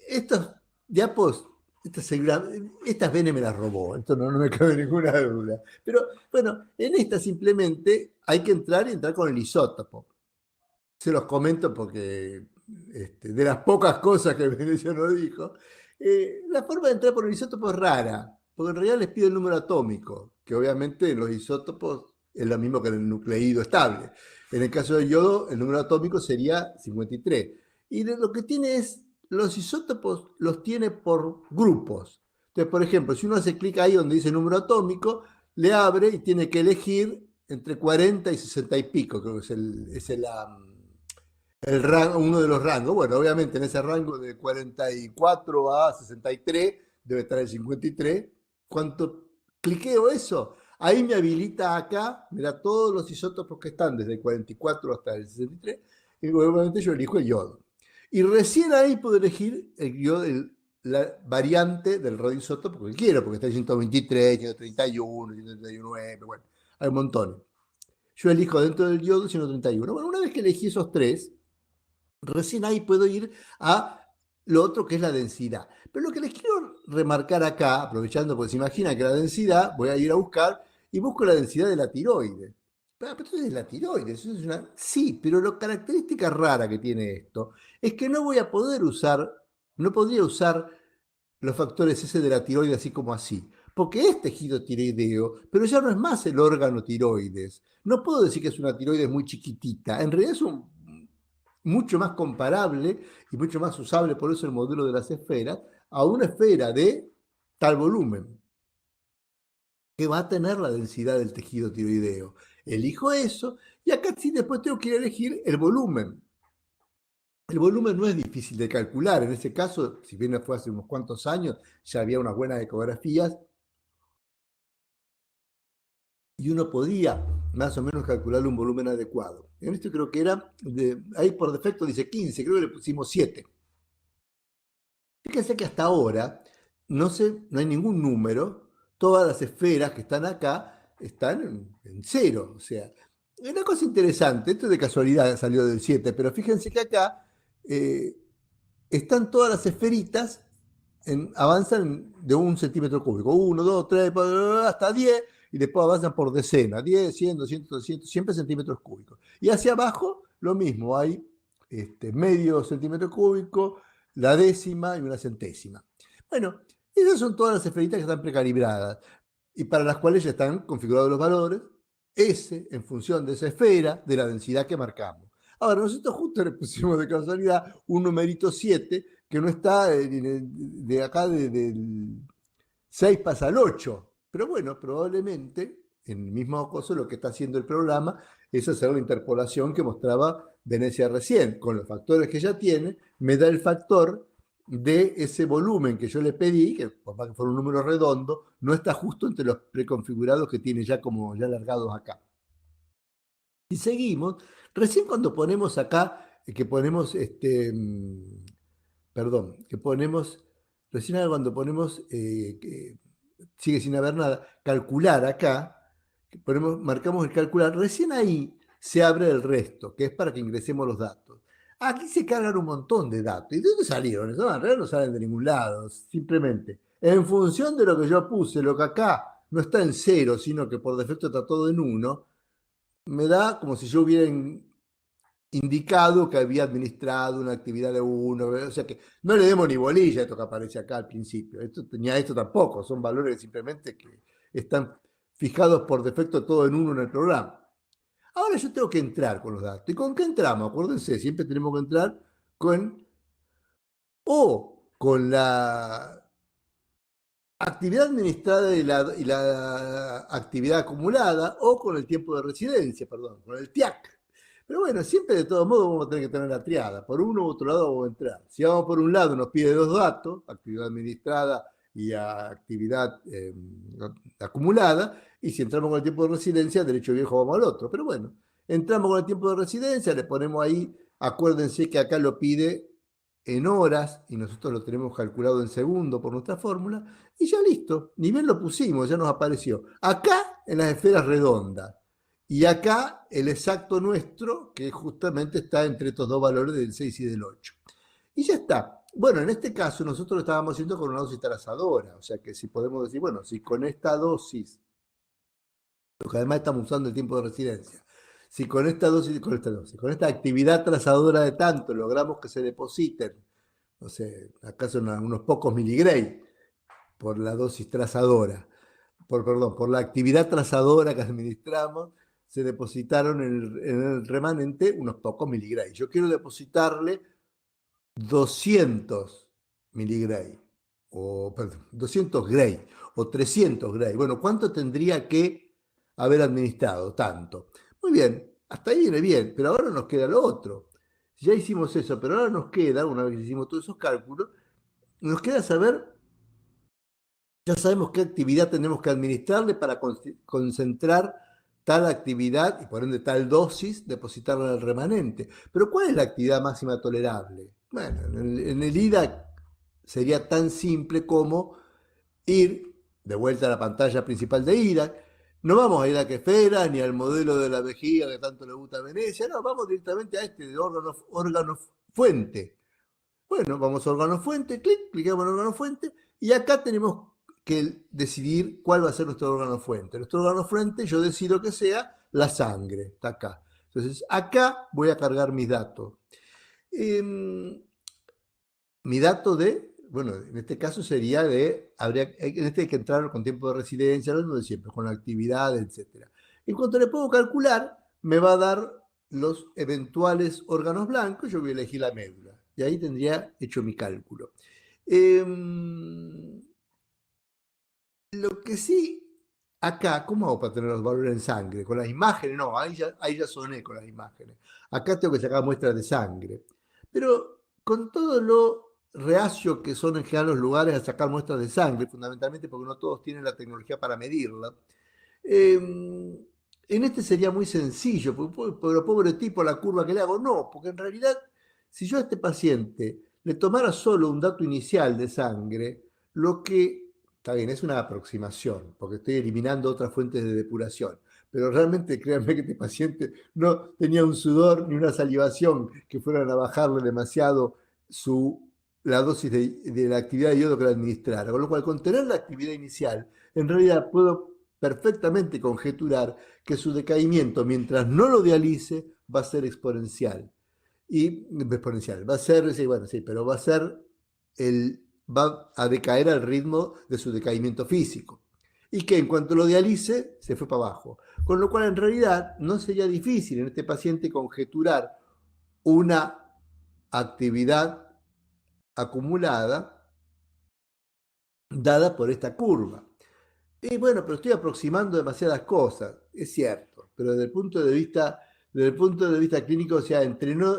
Estos diapos, estas Bene me las robó, esto no me cabe ninguna duda. Pero bueno, en esta simplemente hay que entrar con el isótopo. Se los comento porque de las pocas cosas que Venecia nos dijo, la forma de entrar por el isótopo es rara, porque en realidad les pide el número atómico, que obviamente en los isótopos es lo mismo que en el nucleído estable. En el caso del yodo, el número atómico sería 53. Y lo que tiene es los isótopos los tiene por grupos. Entonces, por ejemplo, si uno hace clic ahí donde dice número atómico, le abre y tiene que elegir entre 40 y 60 y pico, creo que el rango, uno de los rangos. Bueno, obviamente en ese rango de 44 a 63 debe estar el 53. ¿Cuánto cliqueo eso? Ahí me habilita acá, me da todos los isótopos que están desde el 44 hasta el 63, y obviamente yo elijo el yodo. Y recién ahí puedo elegir la variante del radioisótopo que quiero, porque está el 123, 131, 139, bueno, hay un montón. Yo elijo dentro del yodo 131. Bueno, una vez que elegí esos tres, recién ahí puedo ir a lo otro que es la densidad. Pero lo que les quiero remarcar acá, aprovechando, porque se imagina que la densidad, voy a ir a buscar y busco la densidad de la tiroides. Pero entonces es la tiroides, eso es una... Sí, pero la característica rara que tiene esto es que no voy a poder usar, no podría usar los factores S de la tiroides así como así, porque es tejido tiroideo, pero ya no es más el órgano tiroides. No puedo decir que es una tiroides muy chiquitita, en realidad es mucho más comparable y mucho más usable, por eso el modelo de las esferas, a una esfera de tal volumen, que va a tener la densidad del tejido tiroideo. Elijo eso, y acá sí después tengo que elegir el volumen. El volumen no es difícil de calcular, en ese caso, si bien fue hace unos cuantos años, ya había unas buenas ecografías, y uno podía más o menos calcular un volumen adecuado. En esto creo que era, ahí por defecto dice 15, creo que le pusimos 7. Fíjense que hasta ahora no hay ningún número, todas las esferas que están acá están en 0, o sea, una cosa interesante, esto de casualidad salió del 7, pero fíjense que acá están todas las esferitas, avanzan de 1 centímetro cúbico, 1, 2, 3, hasta 10, y después avanzan por decenas, 10, 100, 200, 300, siempre centímetros cúbicos. Y hacia abajo lo mismo, hay medio centímetro cúbico, la décima y una centésima. Bueno, esas son todas las esferitas que están precalibradas y para las cuales ya están configurados los valores, S en función de esa esfera, de la densidad que marcamos. Ahora, nosotros justo le pusimos de casualidad un numerito 7 que no está de acá del 6 pasa al 8. Pero bueno, probablemente en el mismo caso lo que está haciendo el programa es hacer la interpolación que mostraba Venecia recién. Con los factores que ya tiene, me da el factor de ese volumen que yo le pedí, que por más que fuera un número redondo, no está justo entre los preconfigurados que tiene ya como ya largados acá. Y seguimos, recién cuando ponemos acá, que ponemos, que ponemos, recién cuando ponemos, sigue sin haber nada, calcular acá, marcamos el calcular, recién ahí se abre el resto, que es para que ingresemos los datos. Aquí se cargan un montón de datos. ¿Y de dónde salieron? En realidad no salen de ningún lado, simplemente. En función de lo que yo puse, lo que acá no está en 0, sino que por defecto está todo en 1, me da como si yo hubiera indicado que había administrado una actividad de 1, o sea que no le demos ni bolilla a esto que aparece acá al principio. Esto tampoco, son valores simplemente que están fijados por defecto todo en 1 en el programa. Ahora yo tengo que entrar con los datos. ¿Y con qué entramos? Acuérdense, siempre tenemos que entrar con la actividad administrada y la actividad acumulada, o con el tiempo de residencia, con el TIAC. Pero bueno, siempre de todos modos vamos a tener que tener la triada. Por uno u otro lado vamos a entrar. Si vamos por un lado nos pide 2 datos, actividad administrada y actividad acumulada, y si entramos con el tiempo de residencia, derecho viejo vamos al otro. Pero bueno, entramos con el tiempo de residencia, le ponemos ahí, acuérdense que acá lo pide en horas y nosotros lo tenemos calculado en segundo por nuestra fórmula, y ya listo, ni bien lo pusimos, ya nos apareció. Acá en las esferas redondas, y acá el exacto nuestro, que justamente está entre estos dos valores del 6 y del 8. Y ya está. Bueno, en este caso nosotros lo estábamos haciendo con una dosis trazadora, o sea que si podemos decir, bueno, si con esta dosis, porque además estamos usando el tiempo de residencia, si con esta con esta actividad trazadora de tanto logramos que se depositen, no sé, acá son unos pocos miligray por la dosis trazadora, por la actividad trazadora que administramos, se depositaron en el remanente unos pocos miligray. Yo quiero depositarle 200 miligray, o perdón, 200 gray, o 300 gray. Bueno, ¿cuánto tendría que haber administrado? Tanto. Muy bien, hasta ahí viene bien, pero ahora nos queda lo otro. Ya hicimos eso, pero ahora nos queda, una vez que hicimos todos esos cálculos, nos queda saber, ya sabemos qué actividad tenemos que administrarle para concentrar tal actividad y por ende tal dosis, depositarla en el remanente. Pero ¿cuál es la actividad máxima tolerable? Bueno, en el IDA sería tan simple como ir de vuelta a la pantalla principal de IDA. No vamos a ir a Quefera ni al modelo de la vejiga que tanto le gusta a Venecia, no, vamos directamente a este de órgano fuente. Bueno, vamos a órgano fuente, clicamos en órgano fuente y acá tenemos que decidir cuál va a ser nuestro órgano fuente. Nuestro órgano fuente yo decido que sea la sangre, está acá. Entonces acá voy a cargar mis datos. Mi dato de, bueno, en este caso sería en este hay que entrar con tiempo de residencia, lo de siempre, con la actividad, etc. En cuanto le pongo calcular, me va a dar los eventuales órganos blancos, yo voy a elegir la médula. Y ahí tendría hecho mi cálculo. Lo que sí, acá, ¿cómo hago para tener los valores en sangre? ¿Con las imágenes? No, ahí ya soné con las imágenes. Acá tengo que sacar muestras de sangre. Pero con todo lo reacio que son en general los lugares a sacar muestras de sangre, fundamentalmente porque no todos tienen la tecnología para medirla, en este sería muy sencillo, pero pobre tipo, la curva que le hago, no, porque en realidad, si yo a este paciente le tomara solo un dato inicial de sangre, lo que, está bien, es una aproximación, porque estoy eliminando otras fuentes de depuración, pero realmente créanme que este paciente no tenía un sudor ni una salivación que fueran a bajarle demasiado la dosis de la actividad de yodo que le administrara, con lo cual con tener la actividad inicial, en realidad puedo perfectamente conjeturar que su decaimiento, mientras no lo dialice, va a ser exponencial. Y exponencial, va a ser, sí, bueno, sí, pero va a decaer al ritmo de su decaimiento físico. Y que en cuanto lo dialice, se fue para abajo. Con lo cual, en realidad, no sería difícil en este paciente conjeturar una actividad acumulada dada por esta curva. Y bueno, pero estoy aproximando demasiadas cosas, es cierto, pero desde el punto de vista clínico, o sea, entre no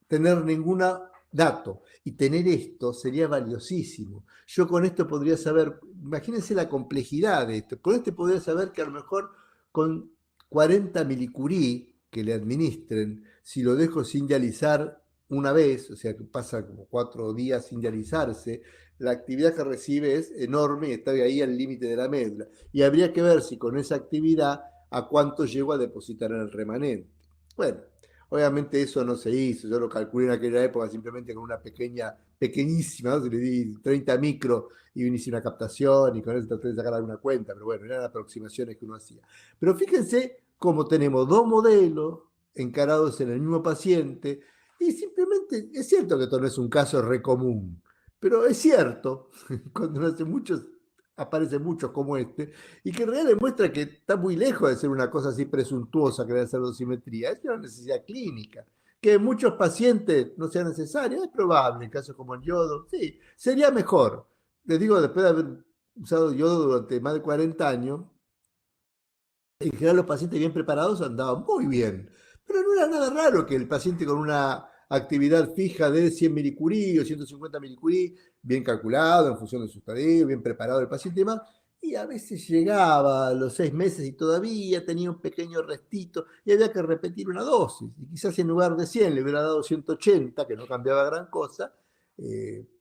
tener ningún dato y tener esto sería valiosísimo. Yo con esto podría saber, imagínense la complejidad de esto, con este podría saber que a lo mejor con 40 milicurí que le administren, si lo dejo sin dializar una vez, o sea que pasa como 4 días sin dializarse, la actividad que recibe es enorme y está ahí al límite de la médula. Y habría que ver si con esa actividad a cuánto llego a depositar en el remanente. Bueno, obviamente eso no se hizo, yo lo calculé en aquella época simplemente con una pequeñísima, ¿no? Le di 30 micro y hice una captación y con eso traté de sacar alguna cuenta, pero bueno, eran aproximaciones que uno hacía. Pero fíjense cómo tenemos dos modelos encarados en el mismo paciente y simplemente, es cierto que esto no es un caso re común, pero es cierto, cuando hace muchos, aparecen muchos como este, y que en realidad demuestra que está muy lejos de ser una cosa así presuntuosa que hacer dosimetría, es una necesidad clínica. Que en muchos pacientes no sea necesario, es probable, en casos como el yodo, sí, sería mejor. Les digo, después de haber usado yodo durante más de 40 años, en general los pacientes bien preparados andaban muy bien, pero no era nada raro que el paciente con una actividad fija de 100 milicurí o 150 milicurí, bien calculado en función de su estadio, bien preparado el paciente y demás, y a veces llegaba a los 6 meses y todavía tenía un pequeño restito y había que repetir una dosis. Y quizás en lugar de 100 le hubiera dado 180, que no cambiaba gran cosa,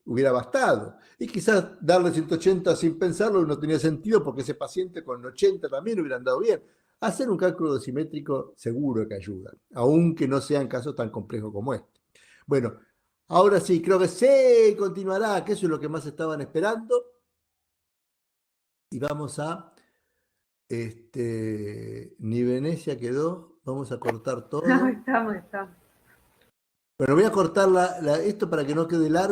hubiera bastado. Y quizás darle 180 sin pensarlo no tenía sentido porque ese paciente con 80 también hubiera andado bien. Hacer un cálculo dosimétrico seguro que ayuda, aunque no sean casos tan complejos como este. Bueno, ahora sí, creo que se continuará, que eso es lo que más estaban esperando. Y vamos a, ni Venecia quedó, vamos a cortar todo. Estamos. Bueno, voy a cortar esto para que no quede largo.